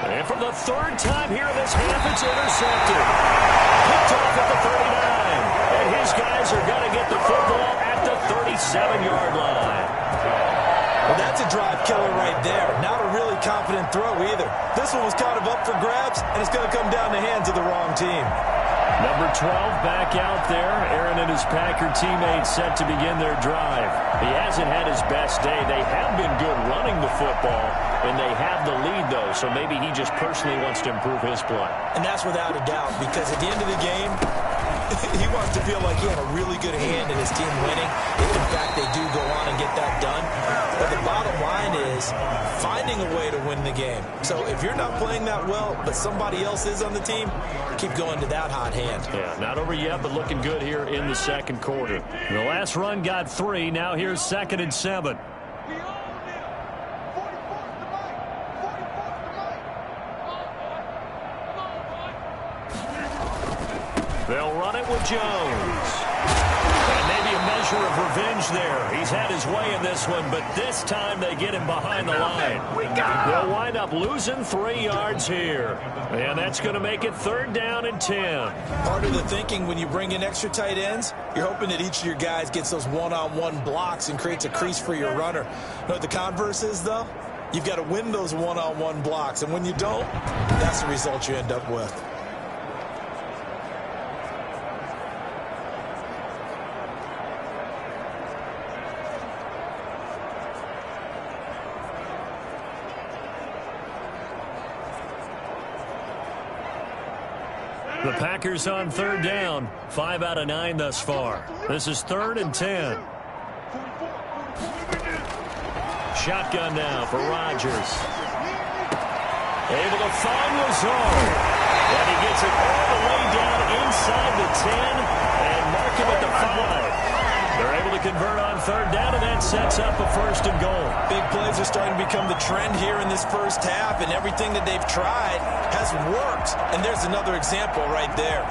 And for the 3rd time here in this half, it's intercepted. Picked off at the 39. And his guys are going to get the football at the 37-yard line. Well, that's a drive killer right there. Not a really confident throw either. This one was kind of up for grabs, and it's going to come down the hands of the wrong team. Number 12 back out there. Aaron and his Packer teammates set to begin their drive. He hasn't had his best day. They have been good running the football, and they have the lead, though, so maybe he just personally wants to improve his play. And that's without a doubt, because at the end of the game, he wants to feel like he had a really good hand in his team winning, if in fact they do go on and get that done. But the bottom line is finding a way to win the game. So if you're not playing that well, but somebody else is on the team, keep going to that hot hand. Yeah, not over yet, but looking good here in the 2nd quarter. The last run got 3. Now here's 2nd and 7. They'll run it with Jones. And maybe a measure of revenge there. He's had his way in this one, but this time they get him behind the line. They'll wind up losing 3 yards here. And that's going to make it 3rd down and 10. Part of the thinking when you bring in extra tight ends, you're hoping that each of your guys gets those one-on-one blocks and creates a crease for your runner. You know what the converse is, though? You've got to win those one-on-one blocks. And when you don't, that's the result you end up with. The Packers on 3rd down. 5 out of 9 thus far. This is 3rd and 10. Shotgun now for Rodgers. Able to find Lazard. And he gets it all the way down inside the 10 and mark him at the 5. They're able to convert on 3rd down, and that sets up a 1st and goal. Big plays are starting to become the trend here in this first half, and everything that they've tried has worked. And there's another example right there.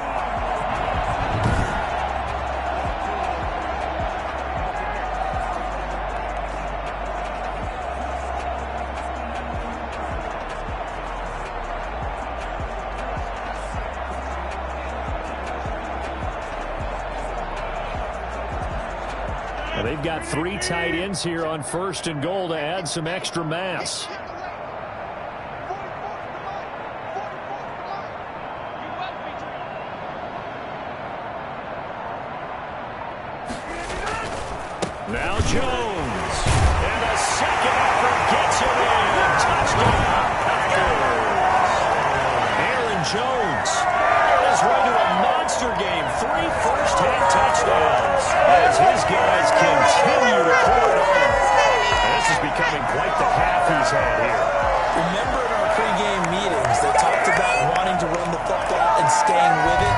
They've got 3 tight ends here on 1st and goal to add some extra mass. Now Jones. And a second effort gets him in. Touchdown, Packers. Aaron Jones on his way to a monster game. 3 first-half touchdowns as his guys continue to pour it on. And this is becoming quite the half he's had here. Remember in our pregame meetings, they talked about wanting to run the football and staying with it?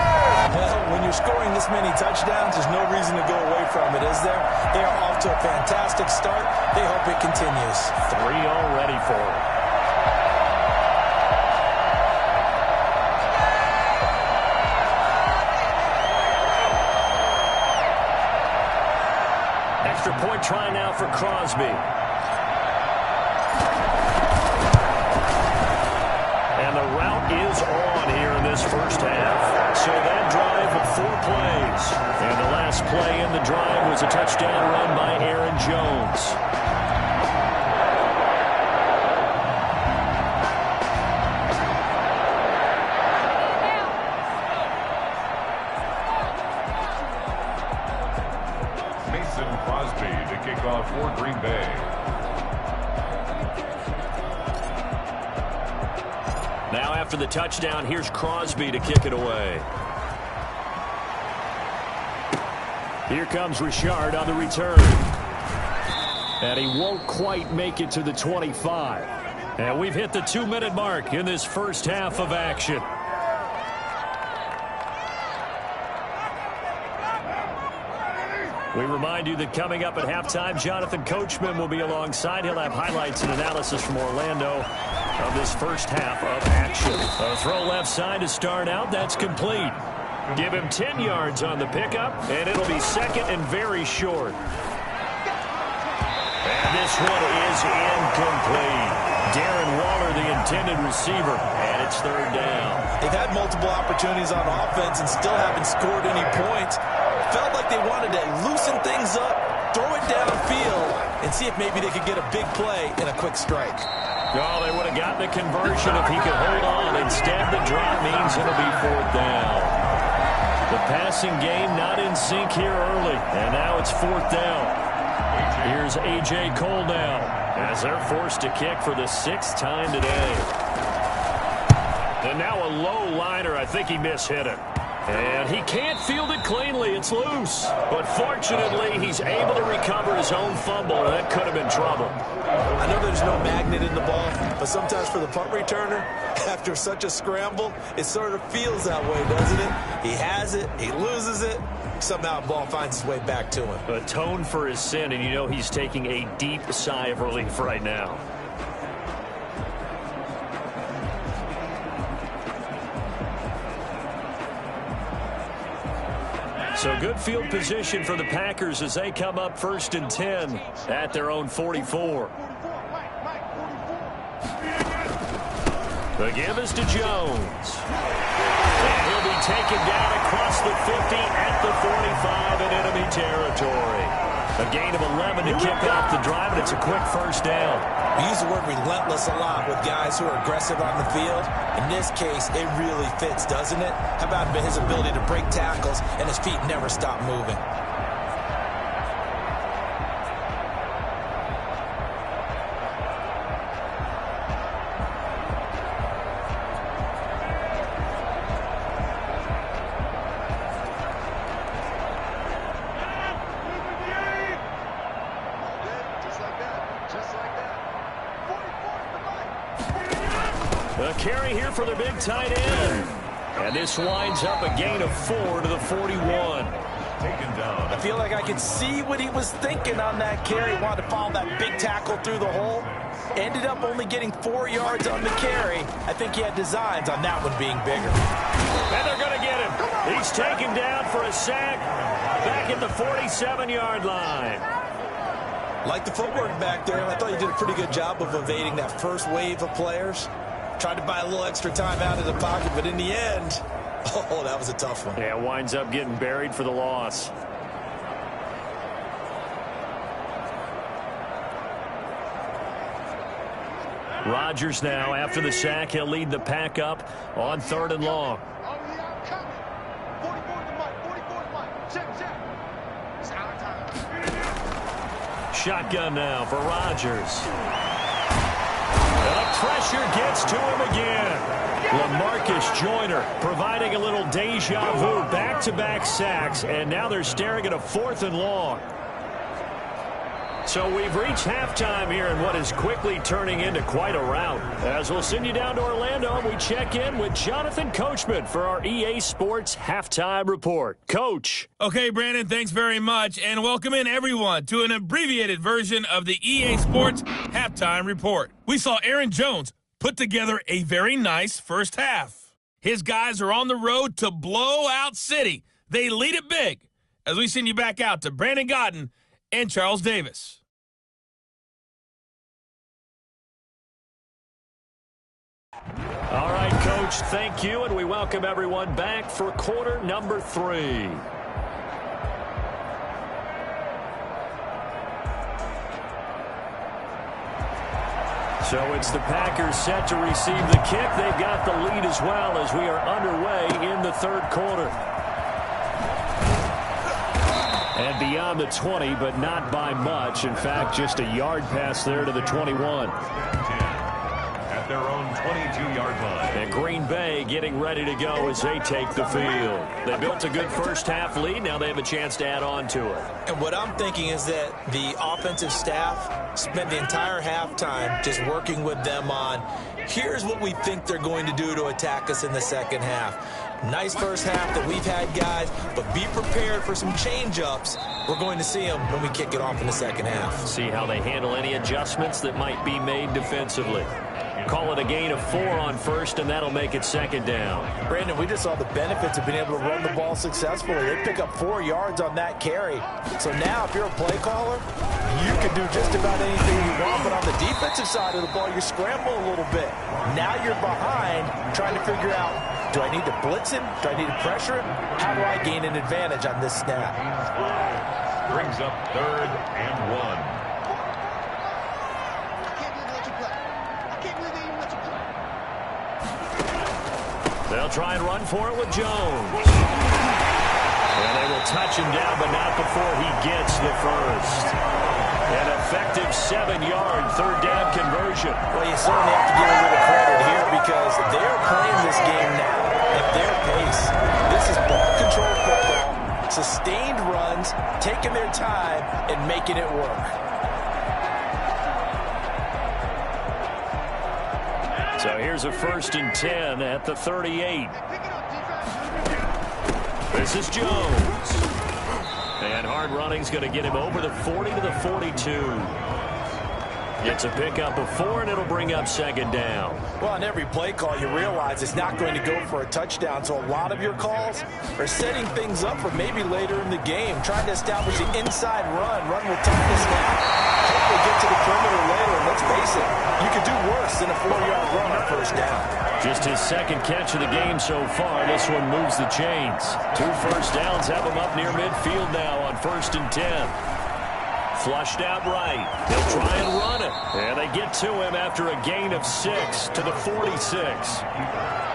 Well, when you're scoring this many touchdowns, there's no reason to go away from it, is there? They are off to a fantastic start. They hope it continues. 3 already for him. Extra point try now for Crosby. And the route is on here in this first half. So that drive of 4 plays. And the last play in the drive was a touchdown run by Aaron Jones. Crosby to kick off for Green Bay. Now after the touchdown, here's Crosby to kick it away. Here comes Richard on the return. And he won't quite make it to the 25. And we've hit the 2-minute mark in this first half of action. We remind you that coming up at halftime, Jonathan Coachman will be alongside. He'll have highlights and analysis from Orlando of this first half of action. A throw left side to start out. That's complete. Give him 10 yards on the pickup, and it'll be second and very short. And this one is incomplete. Darren Waller, the intended receiver, and it's 3rd down. They've had multiple opportunities on offense and still haven't scored any points. Felt like they wanted to loosen things up, throw it downfield, and see if maybe they could get a big play in a quick strike. Oh, they would have gotten the conversion if he could hold on. Instead, the drop means it'll be 4th down. The passing game not in sync here early, and now it's 4th down. Here's A.J. Cole now, as they're forced to kick for the 6th time today. And now a low liner. I think he mishit it. And he can't field it cleanly. It's loose. But fortunately, he's able to recover his own fumble, and that could have been trouble. I know there's no magnet in the ball, but sometimes for the punt returner, after such a scramble, it sort of feels that way, doesn't it? He has it, he loses it, somehow the ball finds its way back to him. Atone for his sin, and you know he's taking a deep sigh of relief right now. So good field position for the Packers as they come up 1st and 10 at their own 44. The give is to Jones. And he'll be taken down across the 50 at the 45 in enemy territory. A gain of 11 to kick off the drive, and it's a quick 1st down. We use the word relentless a lot with guys who are aggressive on the field. In this case, it really fits, doesn't it? How about his ability to break tackles and his feet never stop moving? A carry here for the big tight end. And this winds up a gain of 4 to the 41. Taken down. I feel like I could see what he was thinking on that carry. Wanted to follow that big tackle through the hole. Ended up only getting 4 yards on the carry. I think he had designs on that one being bigger. And they're going to get him. He's taken down for a sack back at the 47-yard line. Like the footwork back there, I thought you did a pretty good job of evading that first wave of players. Tried to buy a little extra time out of the pocket, but in the end, oh, that was a tough one. Yeah, winds up getting buried for the loss. Rodgers now, after the sack, he'll lead the pack up on 3rd and long. Shotgun now for Rodgers. The pressure gets to him again. LaMarcus Joyner providing a little deja vu, back-to-back sacks, and now they're staring at a 4th and long. So we've reached halftime here in what is quickly turning into quite a rout. As we'll send you down to Orlando, we check in with Jonathan Coachman for our EA Sports Halftime Report. Coach. Okay, Brandon, thanks very much, and welcome in everyone to an abbreviated version of the EA Sports Halftime Report. We saw Aaron Jones put together a very nice first half. His guys are on the road to blow out City. They lead it big. As we send you back out to Brandon Godden and Charles Davis. All right, Coach, thank you, and we welcome everyone back for quarter number 3. So it's the Packers set to receive the kick. They've got the lead as well as we are underway in the 3rd quarter. And beyond the 20, but not by much. In fact, just a yard pass there to the 21. At their own 22-yard line. And Green Bay getting ready to go as they take the field. They built a good first-half lead. Now they have a chance to add on to it. And what I'm thinking is that the offensive staff spent the entire halftime just working with them on, here's what we think they're going to do to attack us in the second half. Nice first half that we've had, guys, but be prepared for some change-ups. We're going to see them when we kick it off in the second half. See how they handle any adjustments that might be made defensively. Call it a gain of 4 on first, and that'll make it 2nd down. Brandon, we just saw the benefits of being able to run the ball successfully. They pick up 4 yards on that carry. So now, if you're a play caller, you can do just about anything you want, but on the defensive side of the ball, you're scrambling a little bit. Now you're behind, trying to figure out, do I need to blitz him? Do I need to pressure him? How do I gain an advantage on this snap? Brings up 3rd and 1. They'll try and run for it with Jones. And they will touch him down, but not before he gets the first. An effective 7-yard 3rd down conversion. Well, you certainly have to give a little credit here because they're playing this game now at their pace. This is ball control football, sustained runs, taking their time, and making it work. So here's a 1st and 10 at the 38. This is Jones. And hard running's going to get him over the 40 to the 42. Gets a pickup of 4, and it'll bring up 2nd down. Well, on every play call, you realize it's not going to go for a touchdown. So a lot of your calls are setting things up for maybe later in the game, trying to establish the inside run with toughness now. Hopefully get to the perimeter later. And let's face it, you could do worse than a 4-yard run on 1st down. Just his 2nd catch of the game so far. This one moves the chains. 2 first downs have him up near midfield now on 1st and 10. Flushed out right. They'll try and run it. And they get to him after a gain of 6 to the 46.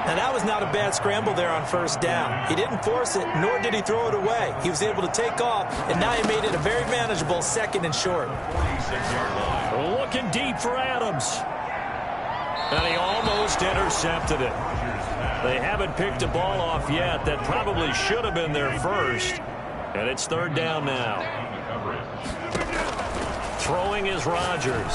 Now, that was not a bad scramble there on 1st down. He didn't force it, nor did he throw it away. He was able to take off, and now he made it a very manageable 2nd and short. Looking deep for Adams. And he almost intercepted it. They haven't picked a ball off yet. That probably should have been their first. And it's 3rd down now. Throwing is Rodgers.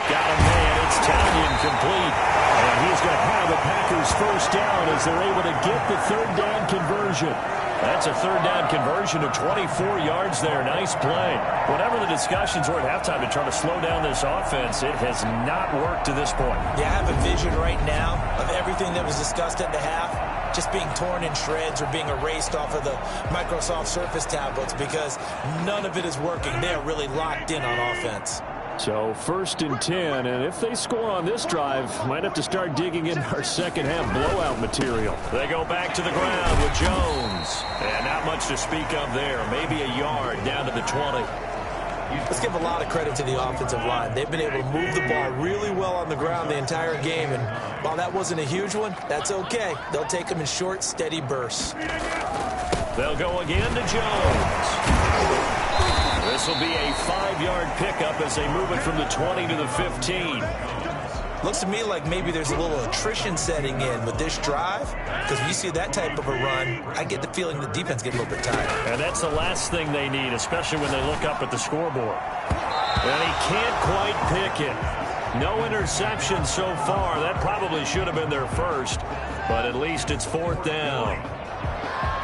Got a man. It's Tanyan complete. And he's going to have the Packers 1st down as they're able to get the 3rd down conversion. That's a 3rd down conversion of 24 yards there. Nice play. Whatever the discussions were at halftime to try to slow down this offense, it has not worked to this point. Yeah, I have a vision right now of everything that was discussed at the half just being torn in shreds or being erased off of the Microsoft Surface tablets because none of it is working. They are really locked in on offense. So 1st and 10, and if they score on this drive, might have to start digging in our second half blowout material. They go back to the ground with Jones. And not much to speak of there. Maybe a yard down to the 20. Let's give a lot of credit to the offensive line. They've been able to move the ball really well on the ground the entire game, and while that wasn't a huge one, that's okay. They'll take them in short, steady bursts. They'll go again to Jones. This will be a 5-yard pickup as they move it from the 20 to the 15. Looks to me like maybe there's a little attrition setting in with this drive, because when you see that type of a run, I get the feeling the defense gets a little bit tired. And that's the last thing they need, especially when they look up at the scoreboard. And he can't quite pick it. No interception so far. That probably should have been their first, but at least it's 4th down.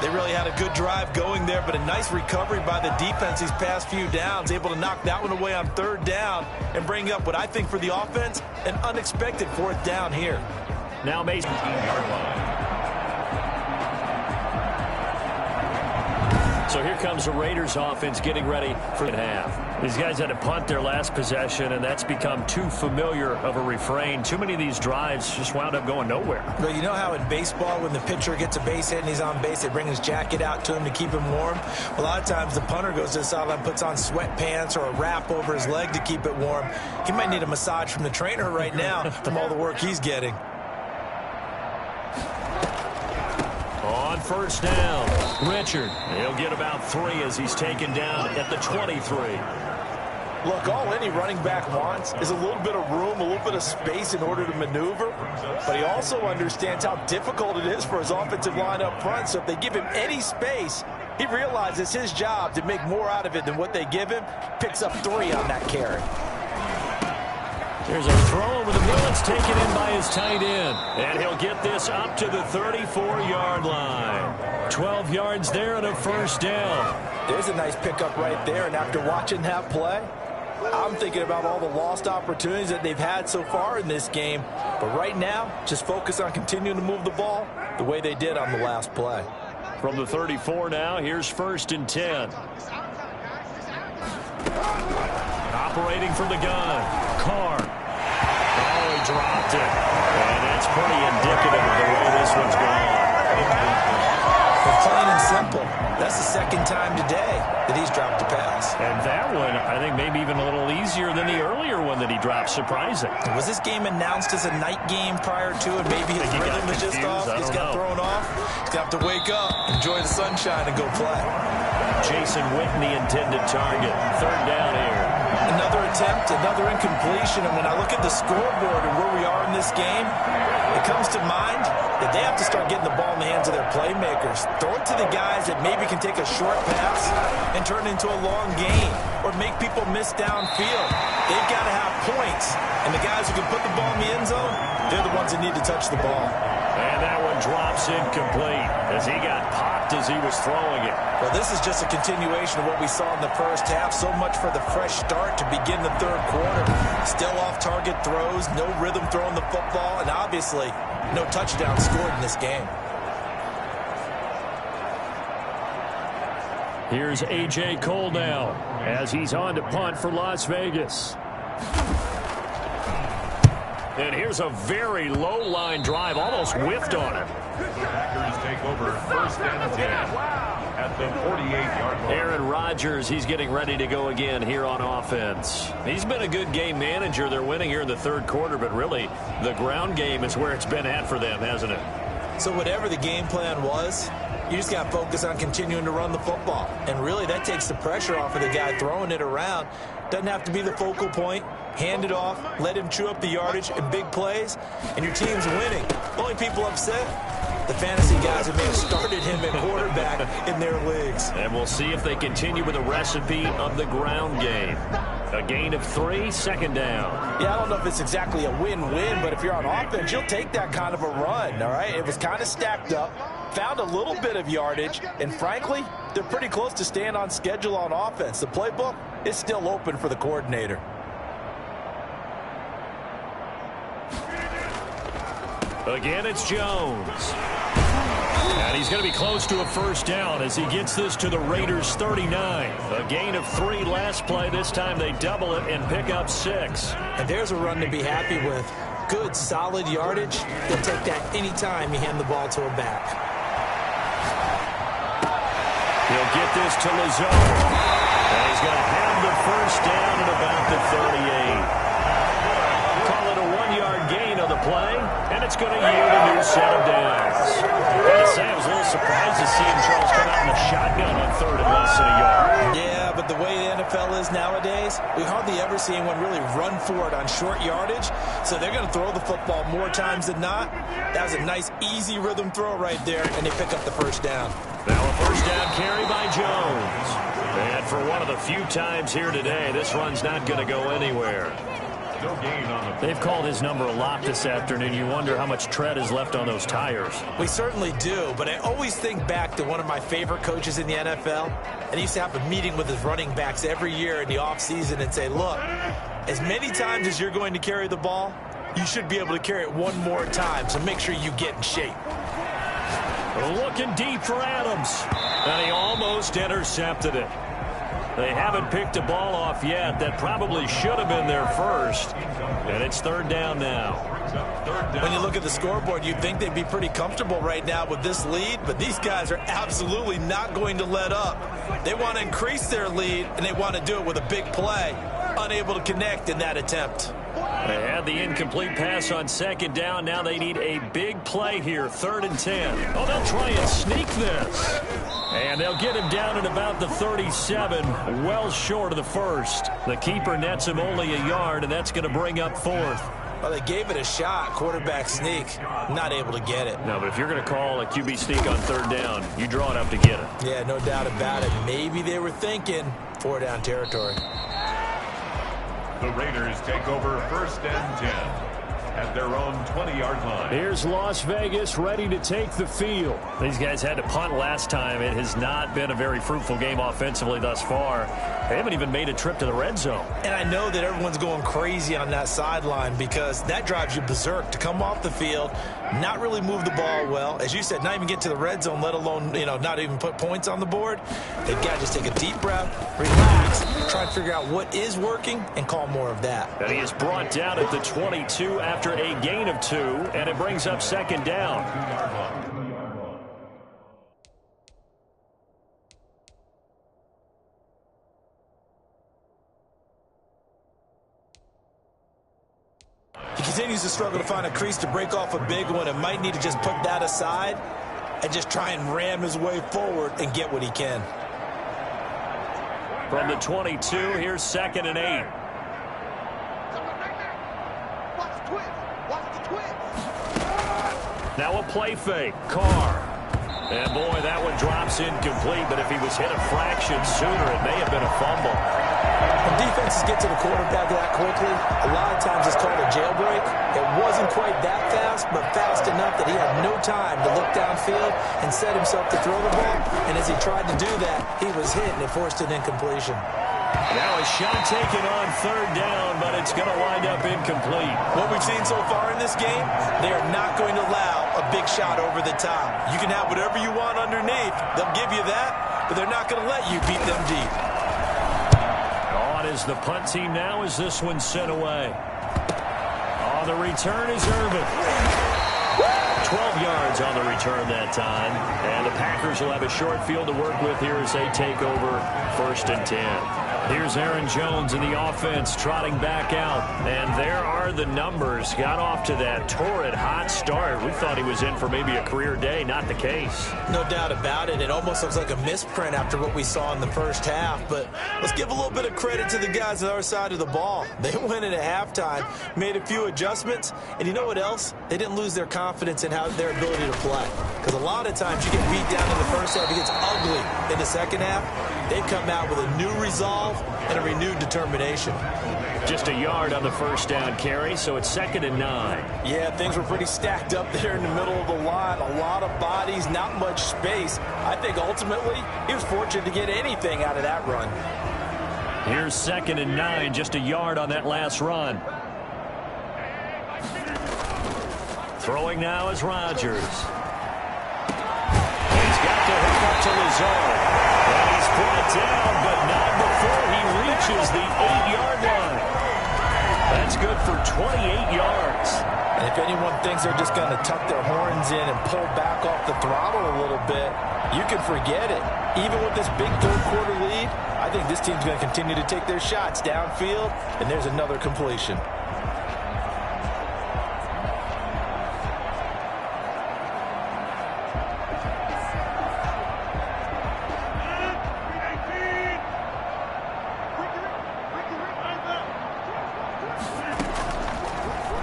They really had a good drive going there, but a nice recovery by the defense these past few downs, able to knock that one away on 3rd down and bring up what I think for the offense, an unexpected 4th down here. Now Mason. So here comes the Raiders offense getting ready for the half. These guys had to punt their last possession, and that's become too familiar of a refrain. Too many of these drives just wound up going nowhere. But you know how in baseball, when the pitcher gets a base hit and he's on base, they bring his jacket out to him to keep him warm? A lot of times the punter goes to the sideline, puts on sweatpants or a wrap over his leg to keep it warm. He might need a massage from the trainer right now from all the work he's getting. On 1st down, Richard. He'll get about 3 as he's taken down at the 23. Look, all any running back wants is a little bit of room, a little bit of space in order to maneuver, but he also understands how difficult it is for his offensive line up front, so if they give him any space, he realizes his job to make more out of it than what they give him, picks up 3 on that carry. There's a throw over the middle. It's taken in by his tight end. And he'll get this up to the 34-yard line. 12 yards there and a 1st down. There's a nice pickup right there. And after watching that play, I'm thinking about all the lost opportunities that they've had so far in this game. But right now, just focus on continuing to move the ball the way they did on the last play. From the 34 now, here's 1st and 10. Operating from the gun, Carr. Oh, he dropped it. And that's pretty indicative of the way this one's gone. But plain and simple, that's the 2nd time today that he's dropped a pass. And that one, I think, maybe even a little easier than the earlier one that he dropped. Surprising. Was this game announced as a night game prior to it? Maybe his rhythm is just off. He's got thrown off. He's going to have to wake up, enjoy the sunshine, and go play. Jason Whitney intended target. 3rd down here. Another attempt, another incompletion, and when I look at the scoreboard and where we are in this game, it comes to mind that they have to start getting the ball in the hands of their playmakers. Throw it to the guys that maybe can take a short pass and turn it into a long game or make people miss downfield. They've got to have points, and the guys who can put the ball in the end zone, they're the ones that need to touch the ball. And that one drops incomplete as he got popped as he was throwing it. Well, this is just a continuation of what we saw in the first half. So much for the fresh start to begin the 3rd quarter. Still off-target throws, no rhythm throwing the football, and obviously no touchdown scored in this game. Here's A.J. Cole now as he's on to punt for Las Vegas. And here's a very low-line drive, almost whiffed on it. Packers take over 1st and 10 at the 48-yard line. Aaron Rodgers, he's getting ready to go again here on offense. He's been a good game manager. They're winning here in the 3rd quarter, but really the ground game is where it's been at for them, hasn't it? So whatever the game plan was, you just got to focus on continuing to run the football. And really, that takes the pressure off of the guy throwing it around. Doesn't have to be the focal point. Hand it off, let him chew up the yardage in big plays, and your team's winning. The only people upset, the fantasy guys who may have started him at quarterback in their leagues. And we'll see if they continue with the recipe of the ground game. A gain of 3, 2nd down. Yeah, I don't know if it's exactly a win-win, but if you're on offense, you'll take that kind of a run, all right? It was kind of stacked up, found a little bit of yardage, and frankly, they're pretty close to staying on schedule on offense. The playbook is still open for the coordinator. Again, it's Jones. And he's going to be close to a 1st down as he gets this to the Raiders' 39. A gain of 3 last play. This time they double it and pick up 6. And there's a run to be happy with. Good, solid yardage. They'll take that anytime you hand the ball to a back. He'll get this to Lazard. And he's going to have the first down at about the 38. Call it a 1-yard gain on the play, and it's going to yield a new set of downs. Gotta say, I was a little surprised to see him, Charles, come out in the shotgun on third and less than a yard. Yeah, but the way the NFL is nowadays, we hardly ever see anyone really run for it on short yardage, so they're going to throw the football more times than not. That was a nice, easy rhythm throw right there, and they pick up the first down. Now a first down carry by Jones. And for one of the few times here today, this run's not going to go anywhere. No gain on the... They've called his number a lot this afternoon. You wonder how much tread is left on those tires. We certainly do, but I always think back to one of my favorite coaches in the NFL, and he used to have a meeting with his running backs every year in the offseason and say, look, as many times as you're going to carry the ball, you should be able to carry it one more time, so make sure you get in shape. Looking deep for Adams, and he almost intercepted it. They haven't picked a ball off yet. That probably should have been their first. And it's third down now. When you look at the scoreboard, you'd think they'd be pretty comfortable right now with this lead, but these guys are absolutely not going to let up. They want to increase their lead, and they want to do it with a big play. Unable to connect in that attempt. They had the incomplete pass on second down. Now they need a big play here, 3rd and 10. Oh, they'll try and sneak this. And they'll get him down at about the 37, well short of the first. The keeper nets him only a yard, and that's going to bring up 4th. Well, they gave it a shot, quarterback sneak, not able to get it. No, but if you're going to call a QB sneak on 3rd down, you draw it up to get it. Yeah, no doubt about it. Maybe they were thinking 4-down territory. The Raiders take over 1st and 10 at their own 20-yard line. Here's Las Vegas ready to take the field. These guys had to punt last time. It has not been a very fruitful game offensively thus far. They haven't even made a trip to the red zone. And I know that everyone's going crazy on that sideline because that drives you berserk to come off the field, not really move the ball well. As you said, not even get to the red zone, let alone, not even put points on the board. They've got to just take a deep breath, relax, try and figure out what is working, and call more of that. And he is brought down at the 22 after a gain of 2, and it brings up 2nd down. He continues to struggle to find a crease to break off a big one and might need to just put that aside and just try and ram his way forward and get what he can. From the 22, here's 2nd and 8. Now a play fake. Carr. And boy, that one drops incomplete, but if he was hit a fraction sooner, it may have been a fumble. When defenses get to the quarterback that quickly, a lot of times it's called a jailbreak. It wasn't quite that fast, but fast enough that he had no time to look downfield and set himself to throw the ball. And as he tried to do that, he was hit and it forced an incompletion. Now a shot taken on 3rd down, but it's going to wind up incomplete. What we've seen so far in this game, they are not going to allow a big shot over the top. You can have whatever you want underneath. They'll give you that, but they're not going to let you beat them deep. On is the punt team now as this one's sent away. On the return is Irvin. 12 yards on the return that time. And the Packers will have a short field to work with here as they take over 1st and 10. Here's Aaron Jones in the offense trotting back out. And there are the numbers. Got off to that torrid hot start. We thought he was in for maybe a career day. Not the case. No doubt about it. It almost looks like a misprint after what we saw in the first half. But let's give a little bit of credit to the guys on our side of the ball. They went in at halftime, made a few adjustments. And you know what else? They didn't lose their confidence in their ability to play. Because a lot of times you get beat down in the first half. It gets ugly in the second half. They've come out with a new resolve and a renewed determination. Just a yard on the first down carry, so it's 2nd and 9. Yeah, things were pretty stacked up there in the middle of the line. A lot of bodies, not much space. I think ultimately he was fortunate to get anything out of that run. Here's 2nd and 9, just a yard on that last run. Throwing now is Rodgers. He's got to hook up to Lazard. And he's brought down, but not before he reaches the 8-yard line. That's good for 28 yards. And if anyone thinks they're just going to tuck their horns in and pull back off the throttle a little bit, you can forget it. Even with this big third-quarter lead, I I think this team's going to continue to take their shots downfield, and there's another completion.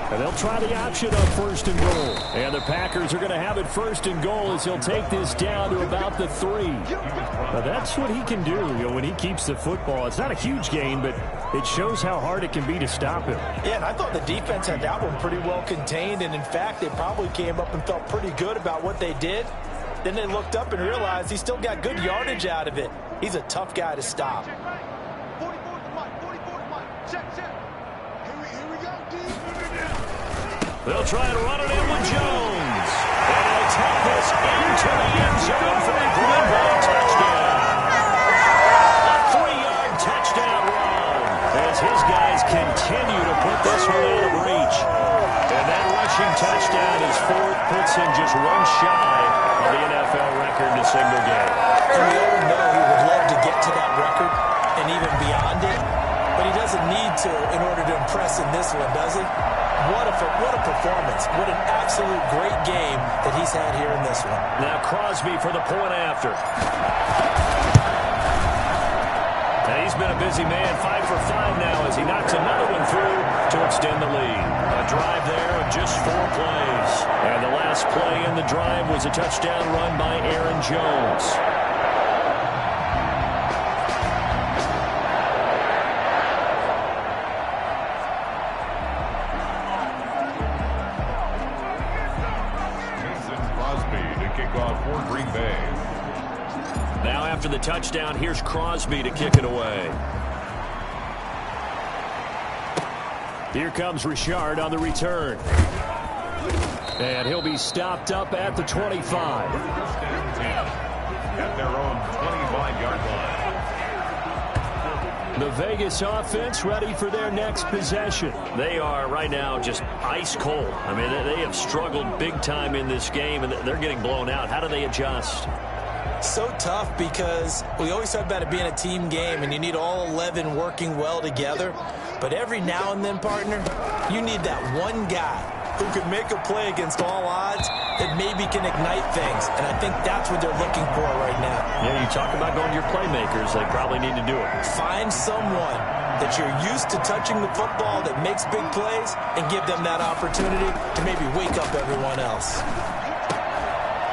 And they'll try the option on 1st and goal. And the Packers are going to have it 1st and goal as he'll take this down to about the 3. Now that's what he can do, when he keeps the football. It's not a huge gain, but it shows how hard it can be to stop him. Yeah, and I thought the defense had that one pretty well contained. And, in fact, they probably came up and felt pretty good about what they did. Then they looked up and realized he still got good yardage out of it. He's a tough guy to stop. They'll try to run it in with Jones. And he'll take this into the end zone for a Green Bay touchdown. A 3-yard touchdown run as his guys continue to put this one out of reach. And that rushing touchdown is 4th, puts him just one shy of the NFL record in a single game. And we all know he would love to get to that record and even beyond it, but he doesn't need to in order to impress in this one, does he? What a performance. What an absolute great game that he's had here in this one. Now Crosby for the point after. And he's been a busy man, 5 for 5 now as he knocks another one through to extend the lead. A drive there of just 4 plays. And the last play in the drive was a touchdown run by Aaron Jones. Now after the touchdown, here's Crosby to kick it away. Here comes Richard on the return. And he'll be stopped up at the 25. At their own 25-yard line. The Vegas offense ready for their next possession. They are right now just ice cold. I mean, they have struggled big time in this game, and they're getting blown out. How do they adjust? So tough because we always talk about it being a team game and you need all 11 working well together. But every now and then, partner, you need that one guy who can make a play against all odds that maybe can ignite things. And I think that's what they're looking for right now. Yeah, you talk about going to your playmakers. They probably need to do it. Find someone that you're used to touching the football that makes big plays and give them that opportunity to maybe wake up everyone else.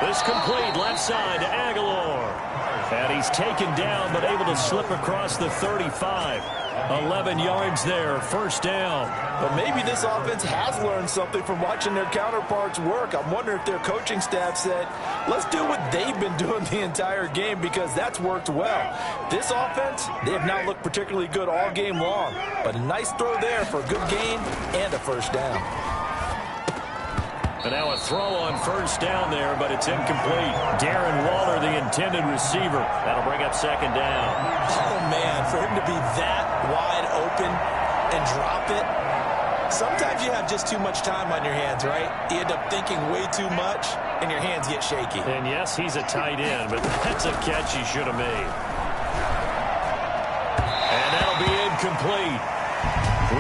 This complete left side to Aguilar. And he's taken down but able to slip across the 35. 11 yards there, 1st down. But maybe this offense has learned something from watching their counterparts work. I'm wondering if their coaching staff said, let's do what they've been doing the entire game because that's worked well. This offense, they have not looked particularly good all game long. But a nice throw there for a good gain and a 1st down. And now a throw on 1st down there, but it's incomplete. Darren Waller, the intended receiver. That'll bring up 2nd down. Oh, man, for him to be that wide open and drop it. Sometimes you have just too much time on your hands, right? You end up thinking way too much, and your hands get shaky. And, yes, he's a tight end, but that's a catch he should have made. And that'll be incomplete.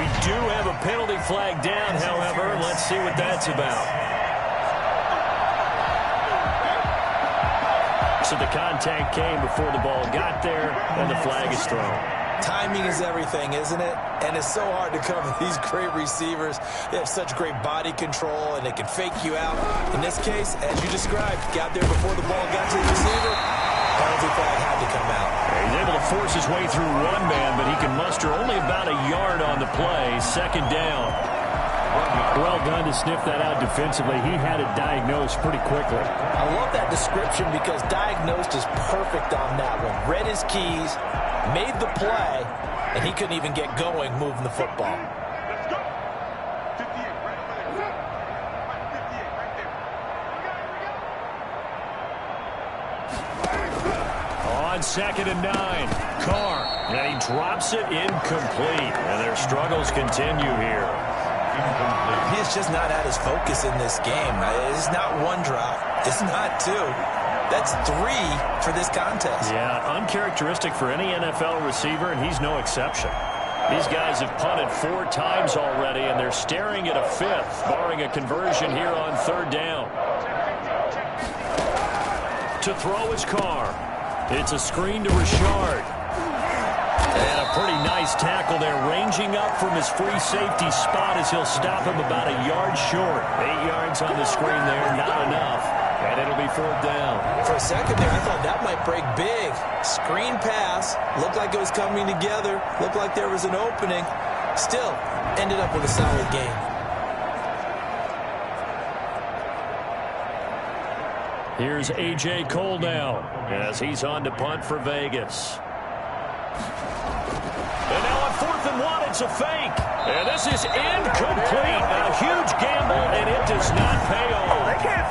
We do have a penalty flag down, however. Let's see what that's about. So the contact came before the ball got there, and the flag is thrown. Timing is everything, isn't it? And it's so hard to cover these great receivers. They have such great body control, and they can fake you out. In this case, as you described, got there before the ball got to the receiver. Penalty flag had to come out. He's able to force his way through one man, but he can muster only about a yard on the play. 2nd down. Well done to sniff that out defensively. He had it diagnosed pretty quickly. I love that description because diagnosed is perfect on that one. Read his keys, made the play, and he couldn't even get going moving the football. Let's go. 58, right over there. 58, right there. On 2nd and 9, Carr. And he drops it incomplete. And their struggles continue here. He's just not at his focus in this game. It's not one drop. It's not two. That's 3 for this contest. Yeah, uncharacteristic for any NFL receiver, and he's no exception. These guys have punted 4 times already, and they're staring at a 5th, barring a conversion here on 3rd down. To throw his car. It's a screen to Richard. And a pretty nice tackle there, ranging up from his free safety spot as he'll stop him about a yard short. 8 yards on the screen there, not enough. And it'll be 4th down. For a second there, I thought that might break big. Screen pass. Looked like it was coming together. Looked like there was an opening. Still, ended up with a solid game. Here's A.J. Cole now as he's on to punt for Vegas. And now on 4th and 1, it's a fake. And this is incomplete. A huge gamble, and it does not pay off.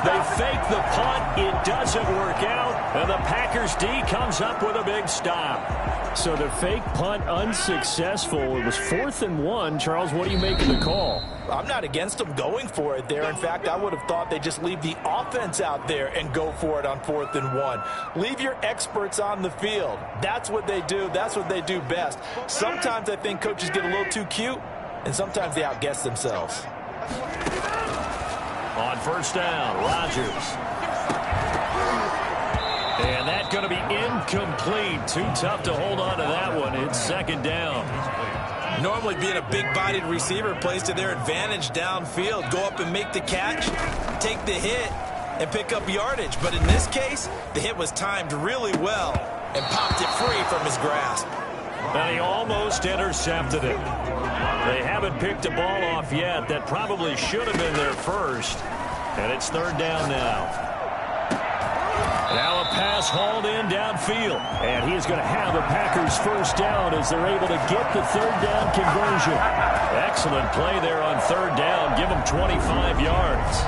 They fake the punt. It doesn't work out. And the Packers D comes up with a big stop. So the fake punt unsuccessful. It was 4th and 1. Charles, what do you make of the call? I'm not against them going for it there. In fact, I would have thought they'd just leave the offense out there and go for it on 4th and 1. Leave your experts on the field. That's what they do. That's what they do best. Sometimes I think coaches get a little too cute, and sometimes they outguess themselves. On 1st down, Rodgers. And that's going to be incomplete. Too tough to hold on to that one. It's 2nd down. Normally being a big-bodied receiver plays to their advantage downfield. Go up and make the catch, take the hit, and pick up yardage. But in this case, the hit was timed really well and popped it free from his grasp. And he almost intercepted it. They haven't picked a ball off yet. That probably should have been their first. And it's 3rd down now. Now a pass hauled in downfield. And he is going to have a Packers 1st down as they're able to get the 3rd down conversion. Excellent play there on 3rd down. Give them 25 yards.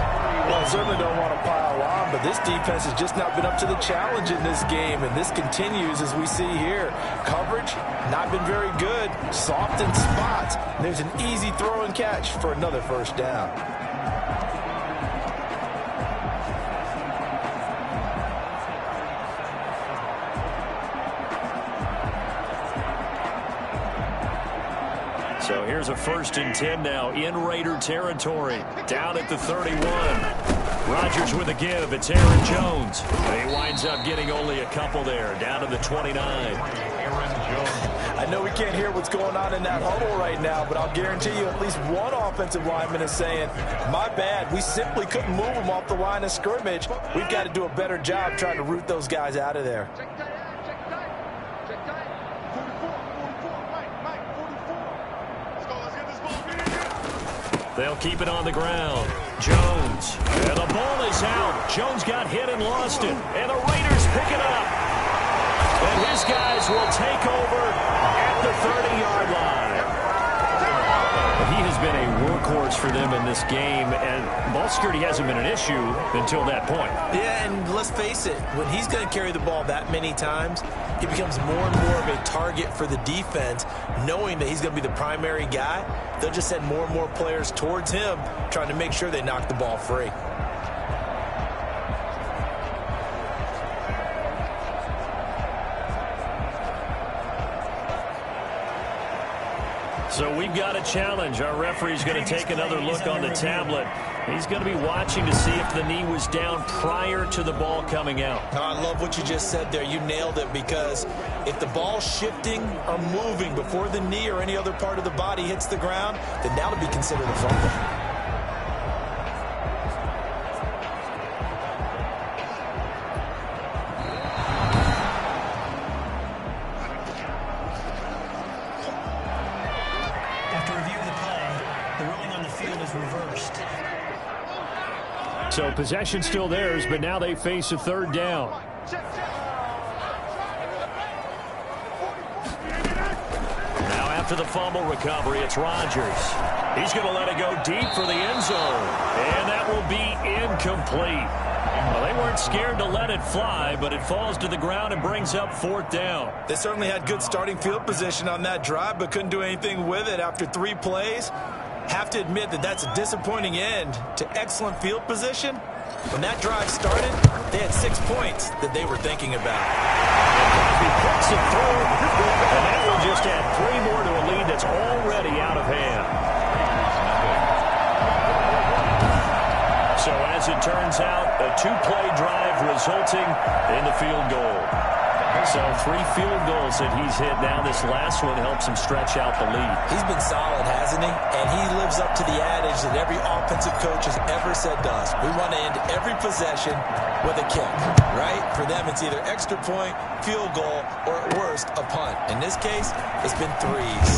Well, I certainly don't want to pile on, but this defense has just not been up to the challenge in this game, and this continues as we see here. Coverage, not been very good. Soft in spots. There's an easy throw and catch for another 1st down. So here's a 1st and 10 now in Raider territory. Down at the 31. Rodgers with a give. It's Aaron Jones. And he winds up getting only a couple there. Down to the 29. I know we can't hear what's going on in that huddle right now, but I'll guarantee you at least one offensive lineman is saying, my bad, we simply couldn't move them off the line of scrimmage. We've got to do a better job trying to root those guys out of there. They'll keep it on the ground. Jones. And the ball is out. Jones got hit and lost it. And the Raiders pick it up. And his guys will take over at the 30-yard line. He has been a workhorse for them in this game, and ball security hasn't been an issue until that point. Yeah, and let's face it, when he's going to carry the ball that many times, he becomes more and more of a target for the defense, knowing that he's going to be the primary guy. They'll just send more and more players towards him, trying to make sure they knock the ball free. So we've got a challenge. Our referee's going to take another look on the tablet. He's going to be watching to see if the knee was down prior to the ball coming out. I love what you just said there. You nailed it, because if the ball's shifting or moving before the knee or any other part of the body hits the ground, then that'll be considered a fumble. So possession still theirs, but now they face a 3rd down. Now after the fumble recovery, it's Rodgers. He's going to let it go deep for the end zone. And that will be incomplete. Well, they weren't scared to let it fly, but it falls to the ground and brings up 4th down. They certainly had good starting field position on that drive, but couldn't do anything with it after 3 plays. Have to admit that that's a disappointing end to excellent field position, When that drive started, they had 6 points that they were thinking about. He puts it through, and that will just add 3 more to a lead that's already out of hand. So as it turns out, a 2-play drive resulting in the field goal. So 3 field goals that he's hit now. This last one helps him stretch out the lead. He's been solid, hasn't he? And he lives up to the adage that every offensive coach has ever said to us. We want to end every possession with a kick, right? For them, it's either extra point, field goal, or at worst, a punt. In this case, it's been 3s.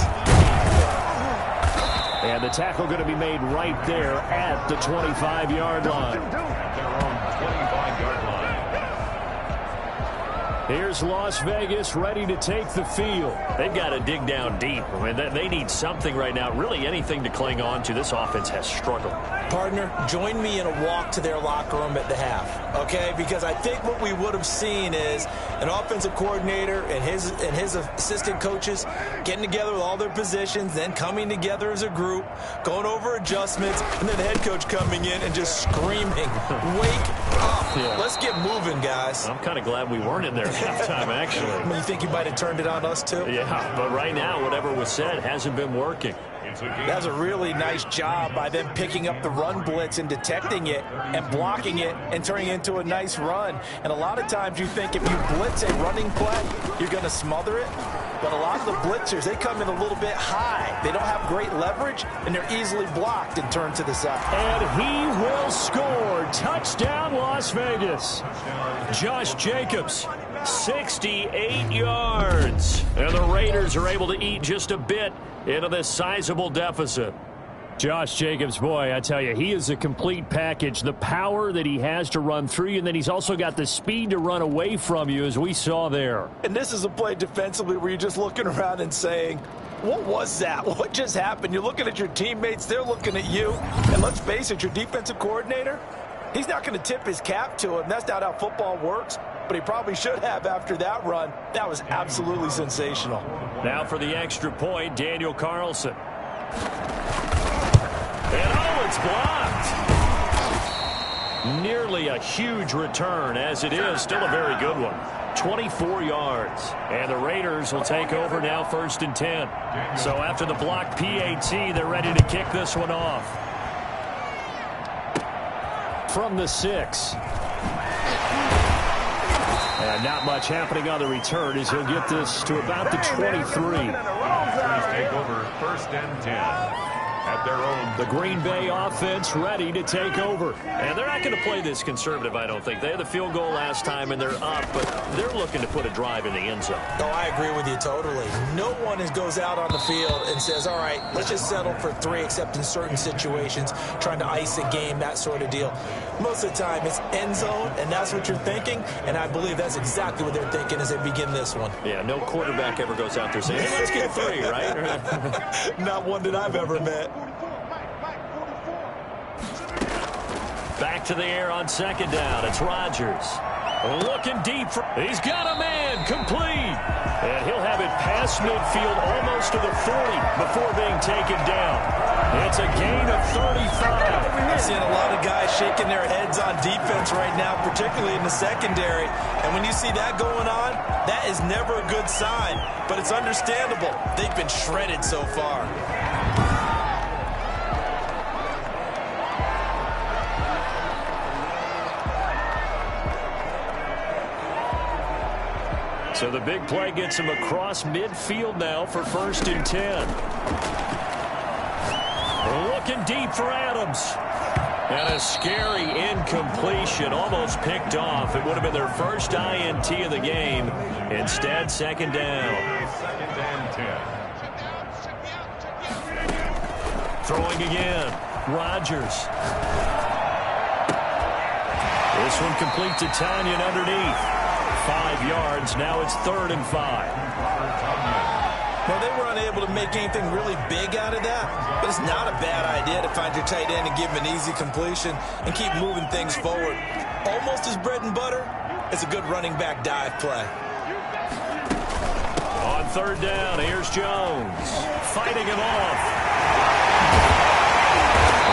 And the tackle going to be made right there at the 25-yard line. Their own 25-yard line. Here's Las Vegas ready to take the field. They've got to dig down deep. I mean, they need something right now, really anything to cling on to. This offense has struggled. Partner, join me in a walk to their locker room at the half, okay? Because I think what we would have seen is an offensive coordinator and his assistant coaches getting together with all their positions, then coming together as a group, going over adjustments, and then the head coach coming in and just screaming, "Wake up. Yeah. Let's get moving, guys." I'm kind of glad we weren't in there at halftime, actually. I mean, you think you might have turned it on us, too? Yeah, but right now, whatever was said hasn't been working. That was a really nice job by them picking up the run blitz and detecting it and blocking it and turning it into a nice run. And a lot of times you think if you blitz a running play, you're going to smother it. But a lot of the blitzers, they come in a little bit high. They don't have great leverage, and they're easily blocked and turned to the side. And he will score. Touchdown, Las Vegas. Josh Jacobs, 68 yards. And the Raiders are able to eat just a bit into this sizable deficit. Josh Jacobs, boy, I tell you, he is a complete package. The power that he has to run through you, and then he's also got the speed to run away from you, as we saw there. And this is a play defensively where you're just looking around and saying, what was that? What just happened? You're looking at your teammates. They're looking at you. And let's face it, your defensive coordinator, he's not going to tip his cap to him. That's not how football works. But he probably should have after that run. That was absolutely sensational. Now for the extra point, Daniel Carlson. And oh, it's blocked. Nearly a huge return, as it is. Still a very good one. 24 yards. And the Raiders will take over now, 1st and 10. So after the blocked PAT, they're ready to kick this one off. From the 6. And not much happening on the return as he'll get this to about the 23. Take over 1st and 10. At their own. The Green Bay offense ready to take over. And they're not going to play this conservative, I don't think. They had the field goal last time, and they're up, but they're looking to put a drive in the end zone. Oh, I agree with you totally. No one goes out on the field and says, all right, let's just settle for 3, except in certain situations, trying to ice a game, that sort of deal. Most of the time, it's end zone, and that's what you're thinking, and I believe that's exactly what they're thinking as they begin this one. Yeah, no quarterback ever goes out there saying, hey, let's get 3, right? Not one that I've ever met. Back to the air on 2nd down. It's Rodgers. Looking deep. He's got a man. Complete. And he'll have it past midfield almost to the 40 before being taken down. It's a gain of 35. We're seeing a lot of guys shaking their heads on defense right now, particularly in the secondary. And when you see that going on, that is never a good sign. But it's understandable. They've been shredded so far. So the big play gets him across midfield now for 1st and 10. Looking deep for Adams. And a scary incompletion, almost picked off. It would have been their first INT of the game. Instead, 2nd down. 2nd and 10. Throwing again. Rodgers. This one complete to Tanyan underneath. 5 yards. Now it's 3rd and 5. Well, they were unable to make anything really big out of that, but it's not a bad idea to find your tight end and give him an easy completion and keep moving things forward. Almost as bread and butter as a good running back dive play. On 3rd down, here's Jones. Fighting him off.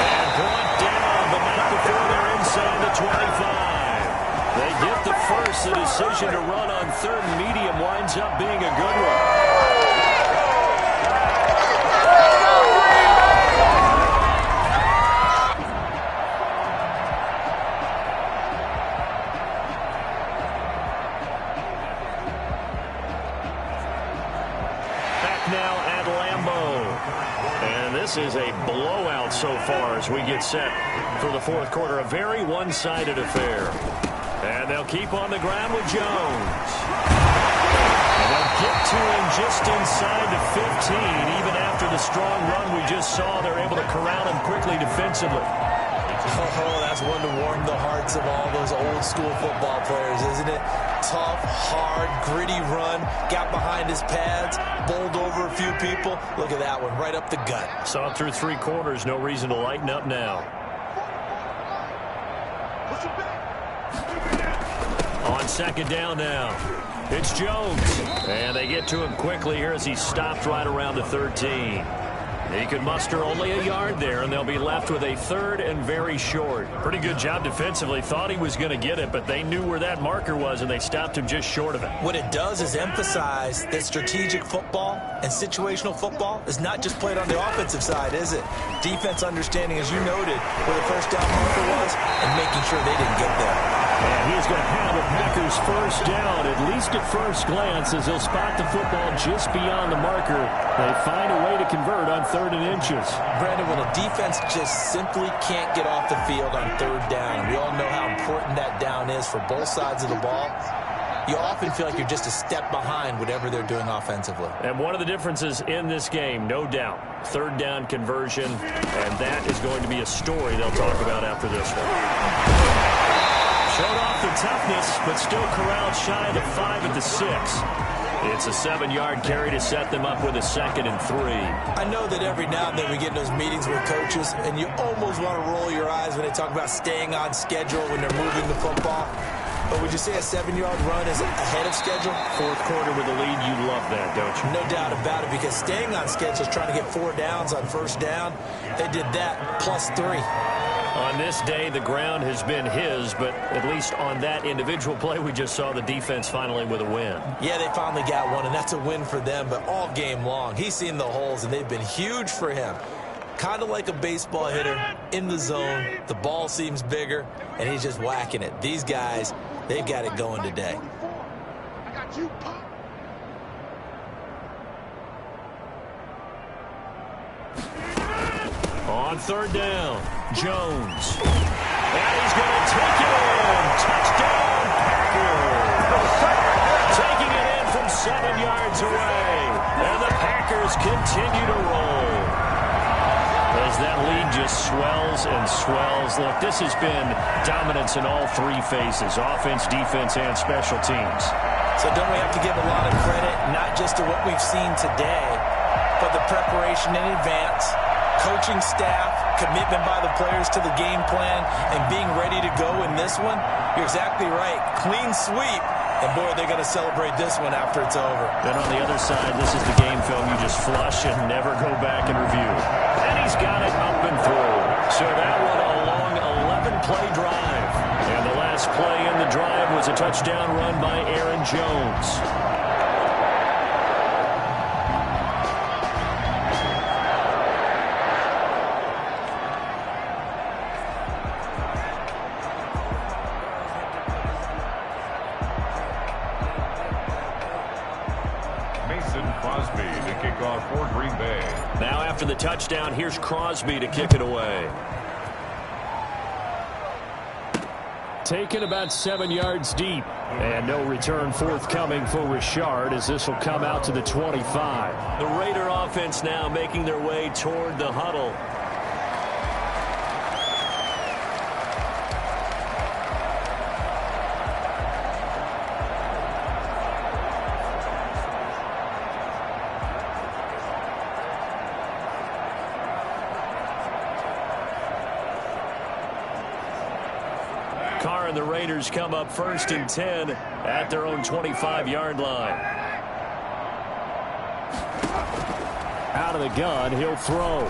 And brought down, but not before they're inside the 25. They get the first. The decision to run on third and medium winds up being a good one. Now at Lambeau. And this is a blowout so far as we get set for the fourth quarter. A very one-sided affair. And they'll keep on the ground with Jones. And they'll get to him just inside the 15. Even after the strong run we just saw, they're able to corral him quickly defensively. Oh, that's one to warm the hearts of all those old-school football players, isn't it? Tough, hard, gritty run, got behind his pads, bowled over a few people. Look at that one, right up the gut. Saw it through three quarters, no reason to lighten up now. On second down now, it's Jones. And they get to him quickly here as he stopped right around the 13. He could muster only a yard there, and they'll be left with a third and very short. Pretty good job defensively. Thought he was going to get it, but they knew where that marker was, and they stopped him just short of it. What it does is emphasize that strategic football and situational football is not just played on the offensive side, is it? Defense understanding, as you noted, where the first down marker was and making sure they didn't get there. And he's going to have the Packers first down, at least at first glance, as they'll spot the football just beyond the marker. They find a way to convert on third and inches. Brandon, when a defense just simply can't get off the field on third down, we all know how important that down is for both sides of the ball. You often feel like you're just a step behind whatever they're doing offensively. And one of the differences in this game, no doubt, third down conversion, and that is going to be a story they'll talk about after this one. Showed off the toughness, but still corralled shy of the 5 at the 6. It's a 7-yard carry to set them up with a 2nd and 3. I know that every now and then we get in those meetings with coaches, and you almost want to roll your eyes when they talk about staying on schedule when they're moving the football. But would you say a 7-yard run is ahead of schedule? Fourth quarter with the lead, you love that, don't you? No doubt about it, because staying on schedule is trying to get 4 downs on first down. They did that plus 3. On this day, the ground has been his, but at least on that individual play, we just saw the defense finally with a win. Yeah, they finally got one, and that's a win for them, but all game long, he's seen the holes, and they've been huge for him. Kind of like a baseball hitter in the zone. The ball seems bigger, and he's just whacking it. These guys, they've got it going today. I got you, Pop. On third down, Jones. And he's going to take it in. Touchdown, Packers. Taking it in from 7 yards away. And the Packers continue to roll. As that lead just swells and swells. Look, this has been dominance in all three phases, offense, defense, and special teams. So don't we have to give a lot of credit, not just to what we've seen today, but the preparation in advance, coaching staff, commitment by the players to the game plan, and being ready to go in this one? You're exactly right. Clean sweep. And, boy, they're going to celebrate this one after it's over. Then on the other side, this is the game film you just flush and never go back and review. And he's got it up and through. So that one a long 11-play drive. And the last play in the drive was a touchdown run by Aaron Jones. Now after the touchdown, here's Crosby to kick it away. Taken about 7 yards deep. And no return forthcoming for Richard as this will come out to the 25. The Raider offense now making their way toward the huddle. Carr and the Raiders come up 1st and 10 at their own 25-yard line. Out of the gun, he'll throw.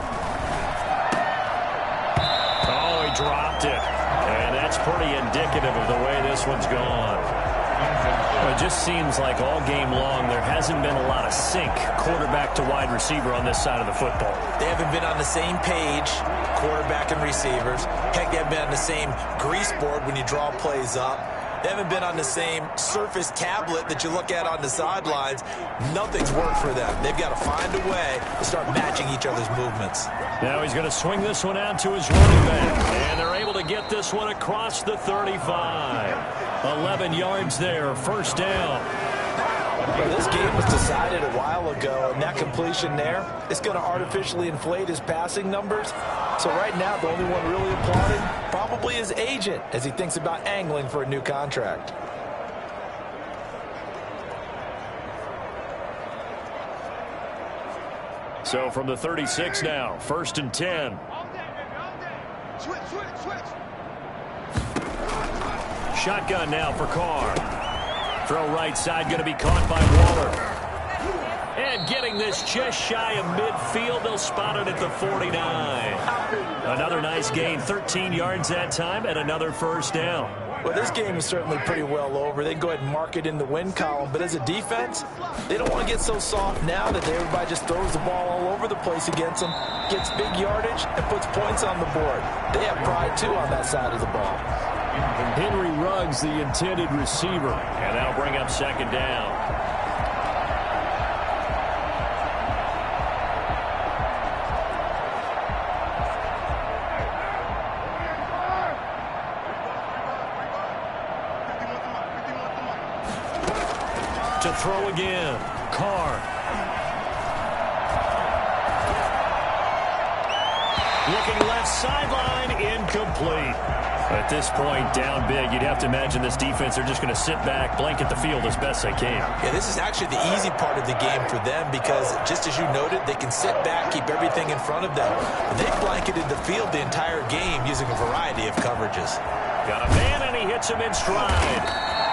Oh, he dropped it. And that's pretty indicative of the way this one's gone. Well, it just seems like all game long there hasn't been a lot of sync quarterback to wide receiver on this side of the football. They haven't been on the same page, quarterback and receivers. Heck, they haven't been on the same grease board when you draw plays up. They haven't been on the same Surface tablet that you look at on the sidelines. Nothing's worked for them. They've got to find a way to start matching each other's movements. Now he's going to swing this one out to his running back. And they're able to get this one across the 35. 11 yards there, first down. Well, this game was decided a while ago, and that completion there, it's going to artificially inflate his passing numbers. So right now, the only one really applauding probably his agent as he thinks about angling for a new contract. So from the 36 now, first and 10. Switch. Shotgun now for Carr. Throw right side, going to be caught by Waller. And getting this just shy of midfield, they'll spot it at the 49. Another nice gain, 13 yards that time, and another first down. Well, this game is certainly pretty well over. They can go ahead and mark it in the win column. But as a defense, they don't want to get so soft now that everybody just throws the ball all over the place against them, gets big yardage, and puts points on the board. They have pride, too, on that side of the ball. Henry Ruggs, the intended receiver. And that'll bring up second down. To throw again. Carr. Looking left sideline, incomplete. At this point, down big, you'd have to imagine this defense, they're just going to sit back, blanket the field as best they can. Yeah, this is actually the easy part of the game for them because, just as you noted, they can sit back, keep everything in front of them. They blanketed the field the entire game using a variety of coverages. Got a man, and he hits him in stride.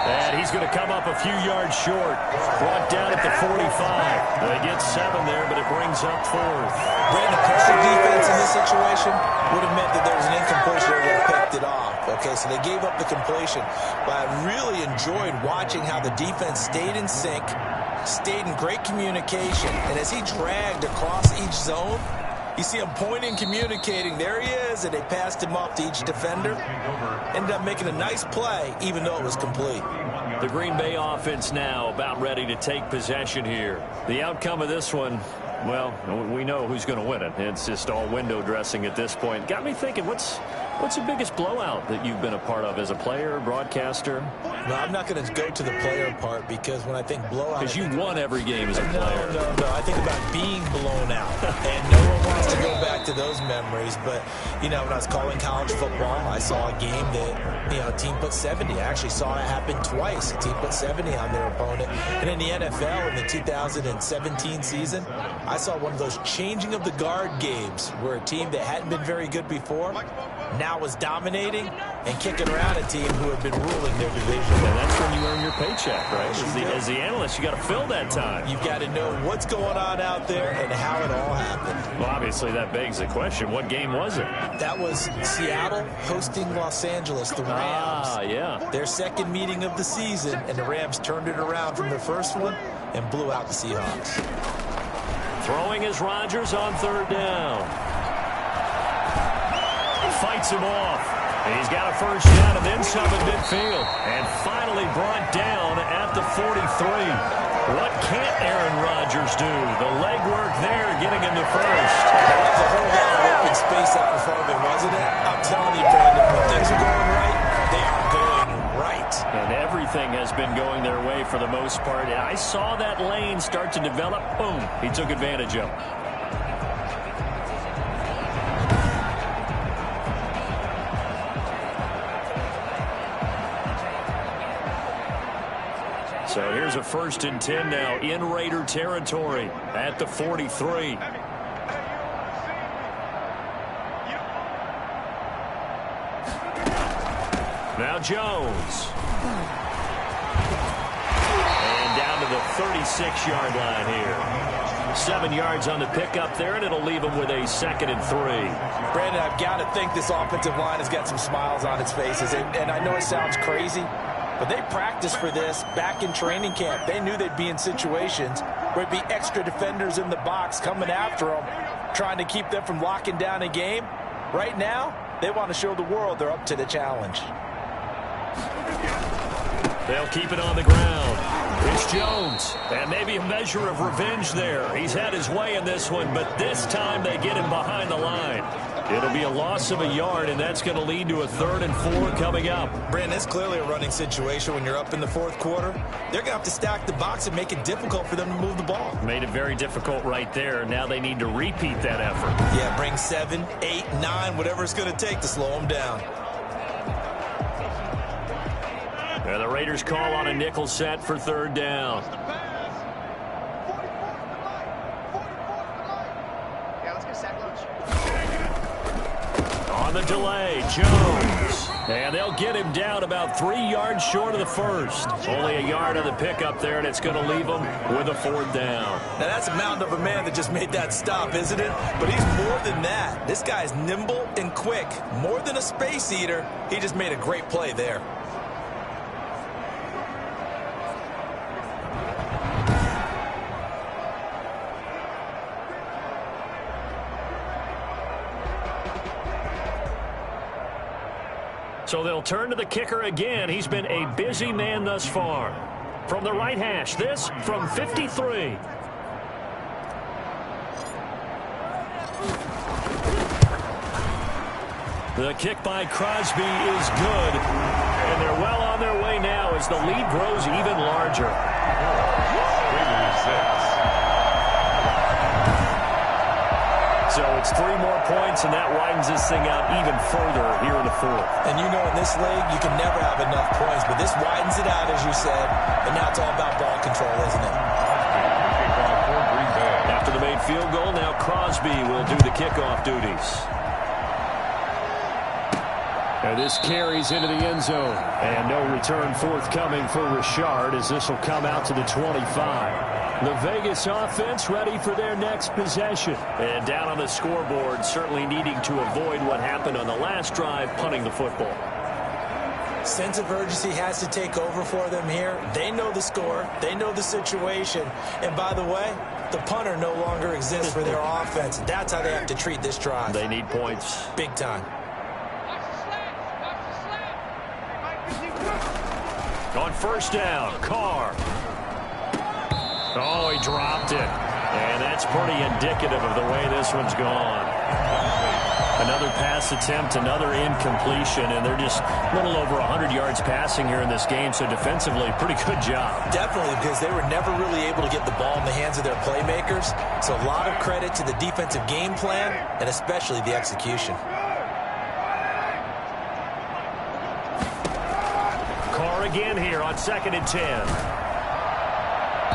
And he's going to come up a few yards short. Brought down at the 45. They get 7 there, but it brings up 4th. Brandon, perfect defense in this situation would have meant that there was an incompletion that would have picked it off. Okay, so they gave up the completion. But I really enjoyed watching how the defense stayed in sync, stayed in great communication, and as he dragged across each zone, you see him pointing, communicating. There he is, and they passed him off to each defender. Ended up making a nice play, even though it was complete. The Green Bay offense now about ready to take possession here. The outcome of this one, well, we know who's going to win it. It's just all window dressing at this point. Got me thinking, what's the biggest blowout that you've been a part of as a player, broadcaster? No, I'm not going to go to the player part because when I think blowout... Because you won every game as a player. No. I think about being blown out. And no one wants to go back to those memories. But, you know, when I was calling college football, I saw a game that, you know, a team put 70. I actually saw it happen twice. A team put 70 on their opponent. And in the NFL, in the 2017 season, I saw one of those changing of the guard games where a team that hadn't been very good before now was dominating and kicking around a team who had been ruling their division. And that's when you earn your paycheck, right? As the analyst, you got to fill that time. You've got to know what's going on out there and how it all happened. Well, obviously, that begs the question, what game was it? That was Seattle hosting Los Angeles, the Rams. Yeah. Their second meeting of the season, and the Rams turned it around from their first one and blew out the Seahawks. Throwing is Rodgers on third down. Fights him off. He's got a first down and then some in midfield. And finally brought down at the 43. What can't Aaron Rodgers do? The legwork there getting him to first. That was a whole lot of open space out in front of him, wasn't it? I'm telling you, Brandon, when things are going right, they are going right. And everything has been going their way for the most part. And I saw that lane start to develop. Boom. He took advantage of it. So here's a 1st and 10 now in Raider territory at the 43. Now Jones. And down to the 36-yard line here. 7 yards on the pickup there, and it'll leave him with a 2nd and 3. Brandon, I've got to think this offensive line has got some smiles on its faces. And I know it sounds crazy, but they practiced for this back in training camp. They knew they'd be in situations where it'd be extra defenders in the box coming after them, trying to keep them from locking down a game. Right now, they want to show the world they're up to the challenge. They'll keep it on the ground. It's Jones. And maybe a measure of revenge there. He's had his way in this one, but this time they get him behind the line. It'll be a loss of a yard, and that's going to lead to a 3rd and 4 coming up. Brandon, it's clearly a running situation when you're up in the 4th quarter. They're going to have to stack the box and make it difficult for them to move the ball. Made it very difficult right there. Now they need to repeat that effort. Yeah, bring 7, 8, 9, whatever it's going to take to slow them down. And the Raiders call on a nickel set for 3rd down. On the delay, Jones. And they'll get him down about 3 yards short of the first. Only a yard on the pickup there, and it's going to leave him with a 4th down. Now, that's a mountain of a man that just made that stop, isn't it? But he's more than that. This guy's nimble and quick. More than a space eater, he just made a great play there. So they'll turn to the kicker again. He's been a busy man thus far. From the right hash, this from 53. The kick by Crosby is good. And they're well on their way now as the lead grows even larger. So it's 3 more points, and that widens this thing out even further here in the 4th. And you know in this league, you can never have enough points, but this widens it out, as you said, and now it's all about ball control, isn't it? After the made field goal, now Crosby will do the kickoff duties. And this carries into the end zone. And no return forthcoming for Richard as this will come out to the 25. The Vegas offense ready for their next possession. And down on the scoreboard, certainly needing to avoid what happened on the last drive, punting the football. Sense of urgency has to take over for them here. They know the score. They know the situation. And by the way, the punter no longer exists for their offense. That's how they have to treat this drive. They need points. Big time. On 1st down, Carr. Oh, he dropped it. And that's pretty indicative of the way this one's gone. Another pass attempt, another incompletion, and they're just a little over 100 yards passing here in this game, so defensively, pretty good job. Definitely, because they were never really able to get the ball in the hands of their playmakers, so a lot of credit to the defensive game plan, and especially the execution. Carr again here on 2nd and 10.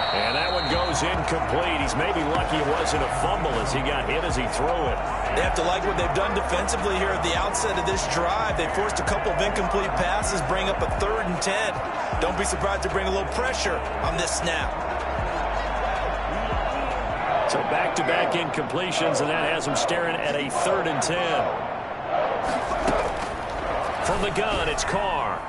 And that one goes incomplete. He's maybe lucky it wasn't a fumble as he got hit as he threw it. They have to like what they've done defensively here at the outset of this drive. They forced a couple of incomplete passes, bring up a 3rd and 10. Don't be surprised to bring a little pressure on this snap. So back-to-back incompletions, and that has them staring at a 3rd and 10. From the gun, it's Carr.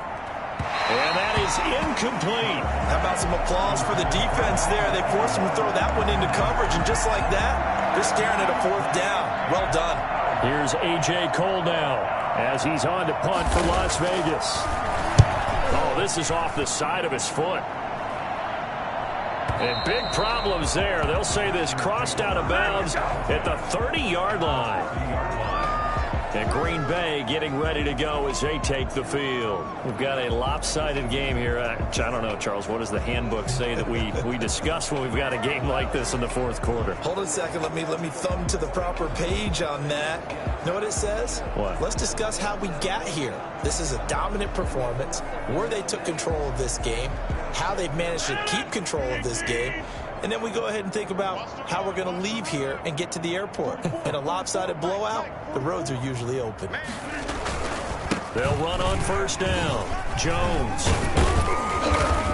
And that is incomplete. How about some applause for the defense there? They forced him to throw that one into coverage, and just like that, they're staring at a 4th down. Well done. Here's A.J. Cole now as he's on to punt for Las Vegas. Oh, this is off the side of his foot. And big problems there. They'll say this crossed out of bounds at the 30-yard line. And Green Bay getting ready to go as they take the field. We've got a lopsided game here. I don't know, Charles, what does the handbook say that we discuss when we've got a game like this in the 4th quarter? Hold on a second. Let me thumb to the proper page on that. Know what it says? What? Let's discuss how we got here. This is a dominant performance, where they took control of this game, how they've managed to keep control of this game, and then we go ahead and think about how we're going to leave here and get to the airport. In a lopsided blowout, the roads are usually open. They'll run on 1st down. Jones.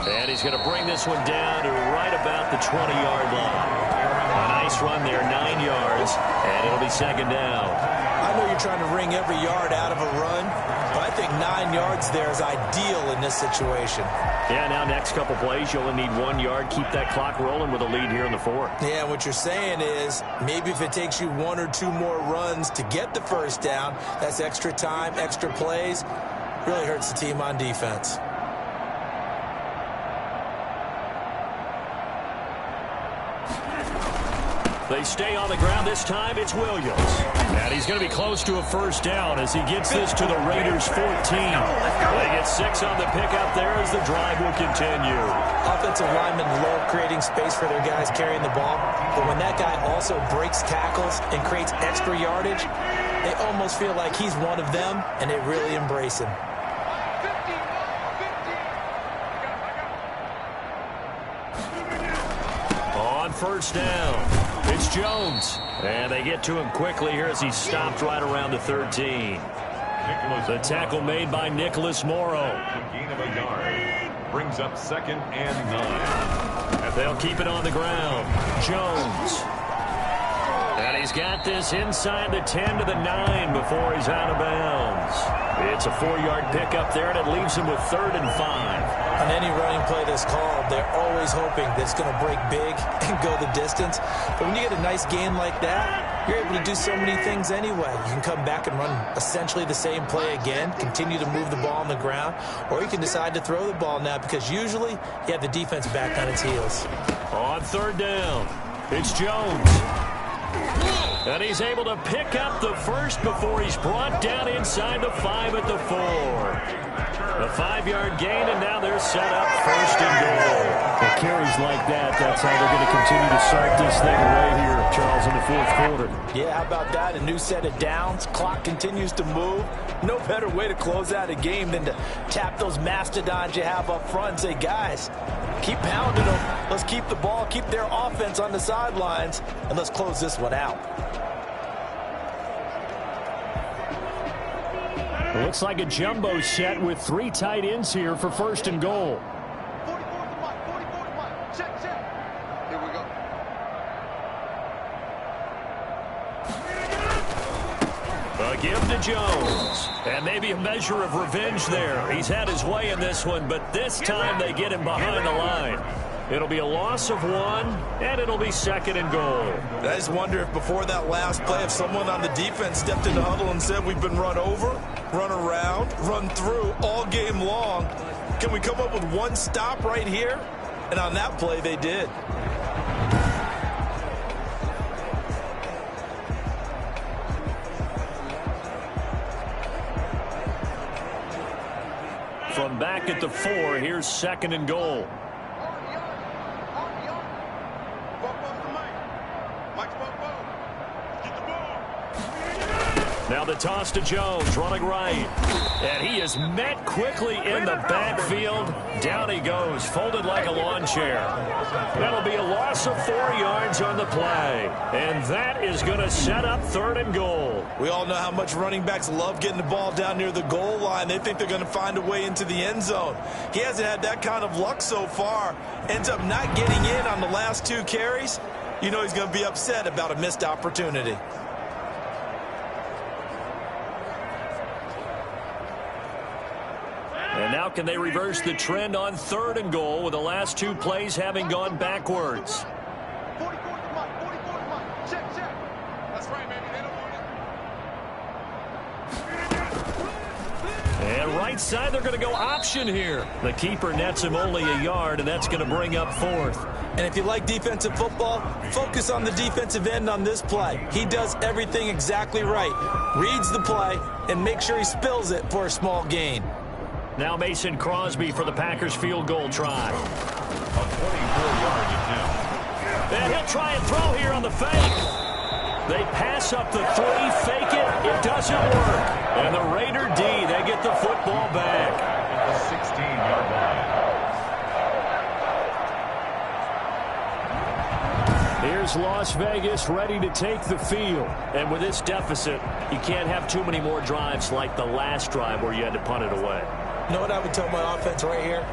And he's going to bring this one down to right about the 20-yard line. A Nice run there, 9 yards, and it'll be second down. I know you're trying to wring every yard out of a run, but I think 9 yards there is ideal in this situation. Yeah, now next couple plays, you only need 1 yard. Keep that clock rolling with a lead here in the fourth. Yeah, what you're saying is maybe if it takes you 1 or 2 more runs to get the first down, that's extra time, extra plays, really hurts the team on defense. They stay on the ground this time. It's Williams. And he's going to be close to a first down as he gets this to the Raiders' 14. They get 6 on the pickup there as the drive will continue. Offensive linemen love creating space for their guys carrying the ball. But when that guy also breaks tackles and creates extra yardage, they almost feel like he's one of them, and they really embrace him. On first down, it's Jones. And they get to him quickly here as he stopped right around the 13. The tackle made by Nicholas Morrow. Gain of a yard brings up 2nd and 9. They'll keep it on the ground. Jones. And he's got this inside the 10 to the 9 before he's out of bounds. It's a 4-yard pickup there, and it leaves him with 3rd and 5. On any running play that's called, they're always hoping that it's going to break big and go the distance. But when you get a nice gain like that, you're able to do so many things anyway. You can come back and run essentially the same play again, continue to move the ball on the ground, or you can decide to throw the ball now because usually you have the defense back on its heels. On 3rd down, it's Jones. And he's able to pick up the first before he's brought down inside the 5 at the 4. A 5-yard gain, and now they're set up 1st and goal. The carries like that, that's how they're going to continue to start this thing away here, Charles, in the 4th quarter. Yeah, how about that? A new set of downs. Clock continues to move. No better way to close out a game than to tap those mastodons you have up front and say, guys, keep pounding them. Let's keep the ball, keep their offense on the sidelines, and let's close this one out. It looks like a jumbo set with 3 tight ends here for 1st and goal. 44 to Mike, 44 to Mike. Check. Here we go. A give to Jones. And maybe a measure of revenge there. He's had his way in this one, but this time they get him behind the line. It'll be a loss of 1, and it'll be 2nd and goal. I just wonder if before that last play, if someone on the defense stepped in the huddle and said, we've been run over, run around, run through all game long. Can we come up with one stop right here? And on that play, they did. From back at the 4, here's 2nd and goal. Now the toss to Jones, running right. And he is met quickly in the backfield. Down he goes, folded like a lawn chair. That'll be a loss of 4 yards on the play. And that is going to set up 3rd and goal. We all know how much running backs love getting the ball down near the goal line. They think they're going to find a way into the end zone. He hasn't had that kind of luck so far. Ends up not getting in on the last 2 carries. You know he's going to be upset about a missed opportunity. And now can they reverse the trend on 3rd and goal with the last 2 plays having gone backwards? 44 to Mike, 44 to Mike. Check. That's right, baby. They don't want it. And right side, they're going to go option here. The keeper nets him only a yard, and that's going to bring up 4th. And if you like defensive football, focus on the defensive end on this play. He does everything exactly right. Reads the play and makes sure he spills it for a small gain. Now Mason Crosby for the Packers field goal try. A 24-yard attempt. And he'll try and throw here on the fake. They pass up the 3, fake it. It doesn't work. And the Raider D, they get the football back. At the 16-yard line. Here's Las Vegas ready to take the field. And with this deficit, you can't have too many more drives like the last drive where you had to punt it away. You know what I would tell my offense right here?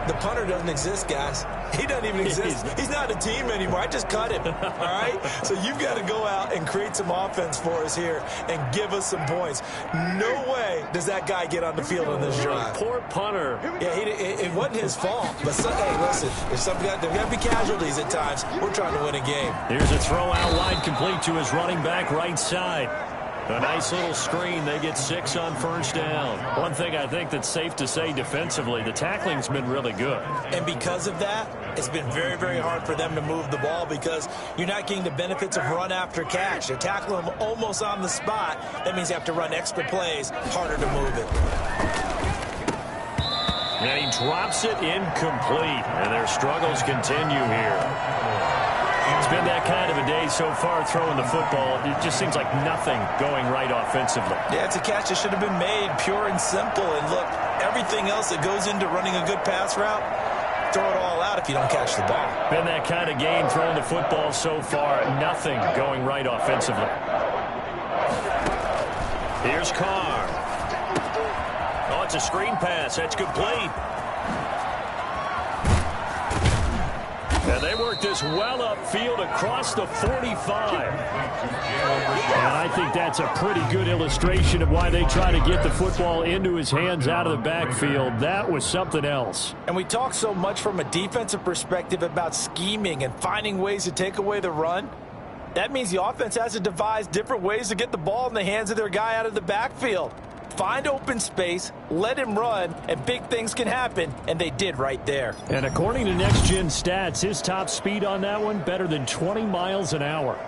The punter doesn't exist, guys. He doesn't even exist. He's not a team anymore. I just cut him, all right? So you've got to go out and create some offense for us here and give us some points. No way does that guy get on the field on this drive. Poor punter. Yeah, it wasn't his fault. But, hey, listen, there's got to be casualties at times. We're trying to win a game. Here's a throw out wide, complete to his running back right side. A nice little screen. They get 6 on first down. One thing I think that's safe to say defensively, the tackling's been really good. And because of that, it's been very, very hard for them to move the ball because you're not getting the benefits of run after catch. They're tackling them almost on the spot. That means you have to run extra plays, harder to move it. And he drops it incomplete. And their struggles continue here. It's been that kind of a day so far throwing the football. It just seems like nothing going right offensively. Yeah, it's a catch that should have been made, pure and simple. And look, everything else that goes into running a good pass route, throw it all out if you don't catch the ball. Been that kind of game throwing the football so far. Nothing going right offensively. Here's Carr. Oh, it's a screen pass. That's complete. And they work this well upfield across the 45. And I think that's a pretty good illustration of why they try to get the football into his hands out of the backfield. That was something else. And we talk so much from a defensive perspective about scheming and finding ways to take away the run. That means the offense has to devise different ways to get the ball in the hands of their guy out of the backfield. Find open space, let him run, and big things can happen, and they did right there. And according to Next Gen Stats, his top speed on that one, better than 20 miles an hour.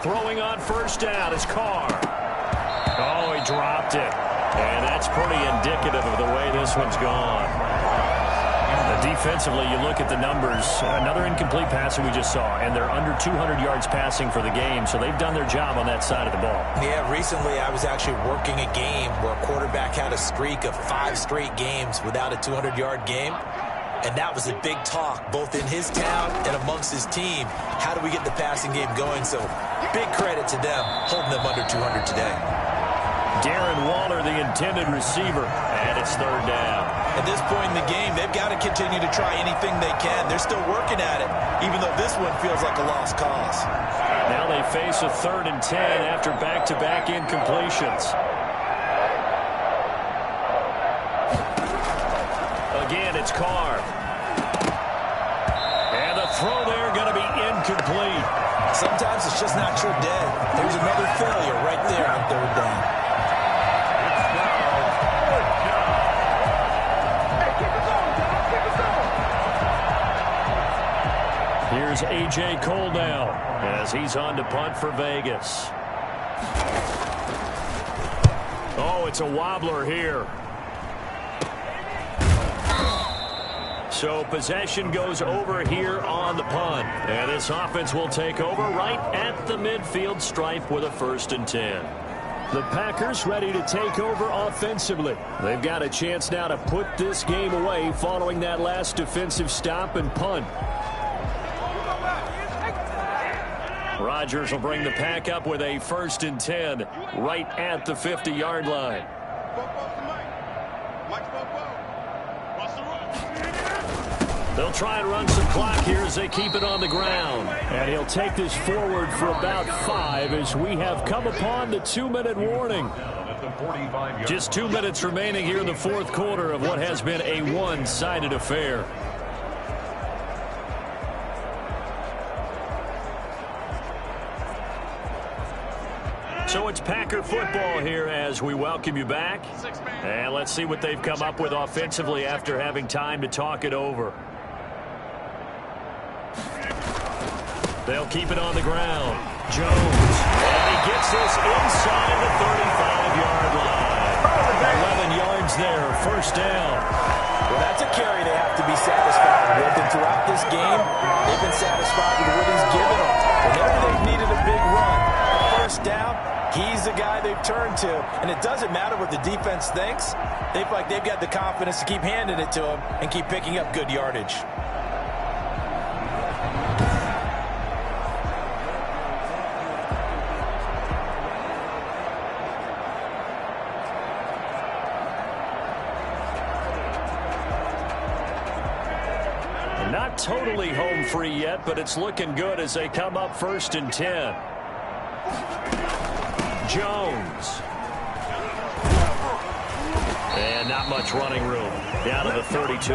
Throwing on first down is Carr. Oh, he dropped it. And that's pretty indicative of the way this one's gone. Defensively, you look at the numbers. Another incomplete pass that we just saw, and they're under 200 yards passing for the game, so they've done their job on that side of the ball. Yeah, recently I was actually working a game where a quarterback had a streak of 5 straight games without a 200-yard game, and that was a big talk, both in his town and amongst his team. How do we get the passing game going? So big credit to them, holding them under 200 today. Darren Waller, the intended receiver, and it's third down. At this point in the game, they've got to continue to try anything they can. They're still working at it, even though this one feels like a lost cause. Now they face a 3rd and 10 after back-to-back incompletions. Again, it's Carr. And the throw there going to be incomplete. Sometimes it's just not your day. There's another failure right there on 3rd down. Here's A.J. Cole now as he's on to punt for Vegas. Oh, it's a wobbler here. So possession goes over here on the punt. And this offense will take over right at the midfield stripe with a 1st and 10. The Packers ready to take over offensively. They've got a chance now to put this game away following that last defensive stop and punt. Rodgers will bring the pack up with a 1st and 10 right at the 50-yard line. They'll try and run some clock here as they keep it on the ground. And he'll take this forward for about 5 as we have come upon the 2-minute warning. Just 2 minutes remaining here in the 4th quarter of what has been a one-sided affair. So it's Packer football here as we welcome you back. And let's see what they've come up with offensively after having time to talk it over. They'll keep it on the ground. Jones. And he gets this inside the 35-yard line. 11 yards there, 1st down. Well, that's a carry they have to be satisfied with. And throughout this game, they've been satisfied with what he's given them. Whenever they've needed a big run, 1st down, he's the guy they've turned to. And it doesn't matter what the defense thinks. They feel like they've got the confidence to keep handing it to him and keep picking up good yardage. not totally home free yet, but it's looking good as they come up 1st and 10. Jones. And not much running room. Down to the 32.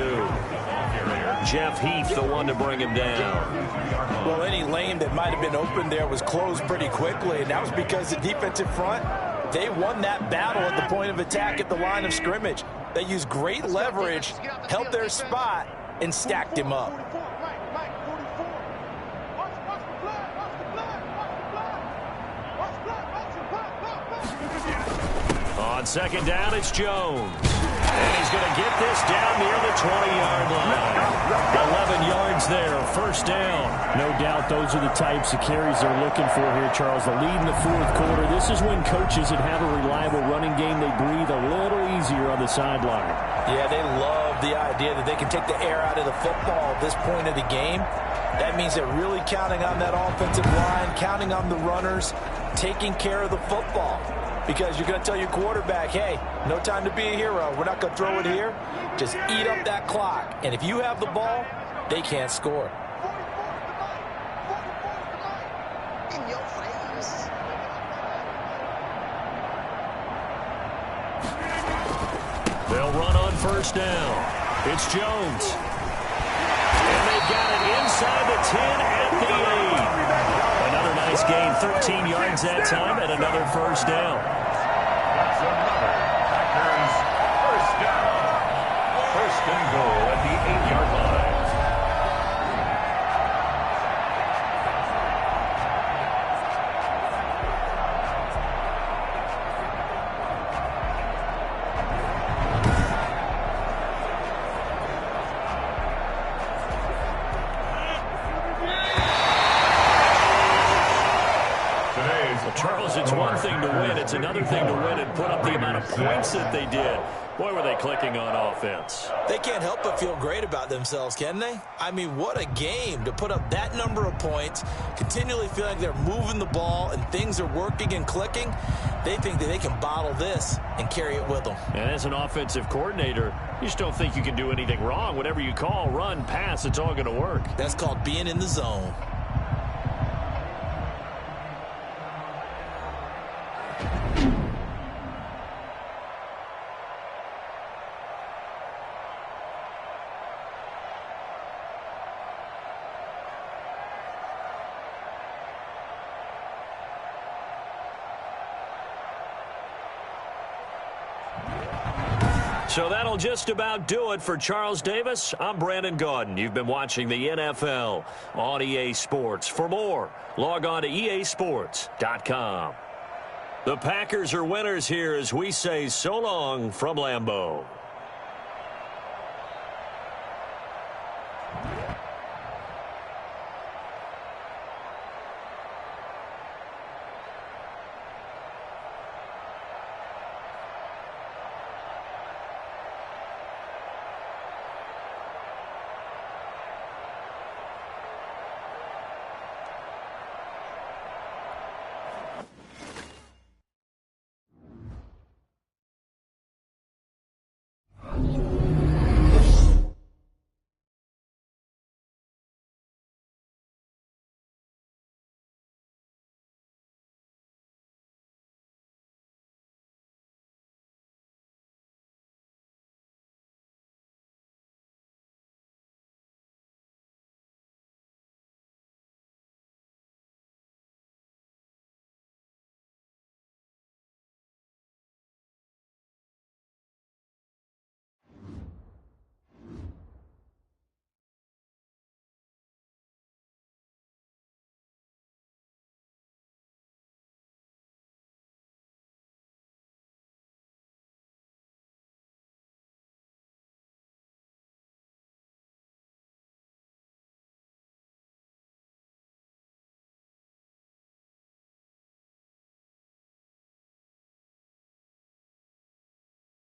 Jeff Heath, the one to bring him down. Well, any lane that might have been open there was closed pretty quickly, and that was because the defensive front, they won that battle at the point of attack at the line of scrimmage. They used great leverage, held their spot, and stacked him up. On 2nd down, it's Jones. And he's going to get this down near the 20-yard line. 11 yards there, 1st down. No doubt those are the types of carries they're looking for here, Charles. The lead in the 4th quarter. This is when coaches that have a reliable running game, they breathe a little easier on the sideline. Yeah, they love the idea that they can take the air out of the football at this point of the game. That means they're really counting on that offensive line, counting on the runners, taking care of the football. Because you're going to tell your quarterback, hey, no time to be a hero. We're not going to throw it here. Just eat up that clock. And if you have the ball, they can't score. They'll run on 1st down. It's Jones. And they've got it inside the 10 at the 8. Another nice gain, 13 yards that time, and another 1st down. That's another Packers 1st down. 1st and goal at the 8-yard line. Charles, it's one thing to win. It's another thing to win and put up the amount of points that they did. Boy, were they clicking on offense. They can't help but feel great about themselves, can they? I mean, what a game to put up that number of points, continually feeling like they're moving the ball and things are working and clicking. They think that they can bottle this and carry it with them. And as an offensive coordinator, you just don't think you can do anything wrong. Whatever you call, run, pass, it's all going to work. That's called being in the zone. So that'll just about do it for Charles Davis. I'm Brandon Gaudin. You've been watching the NFL on EA Sports. For more, log on to easports.com. The Packers are winners here as we say so long from Lambeau.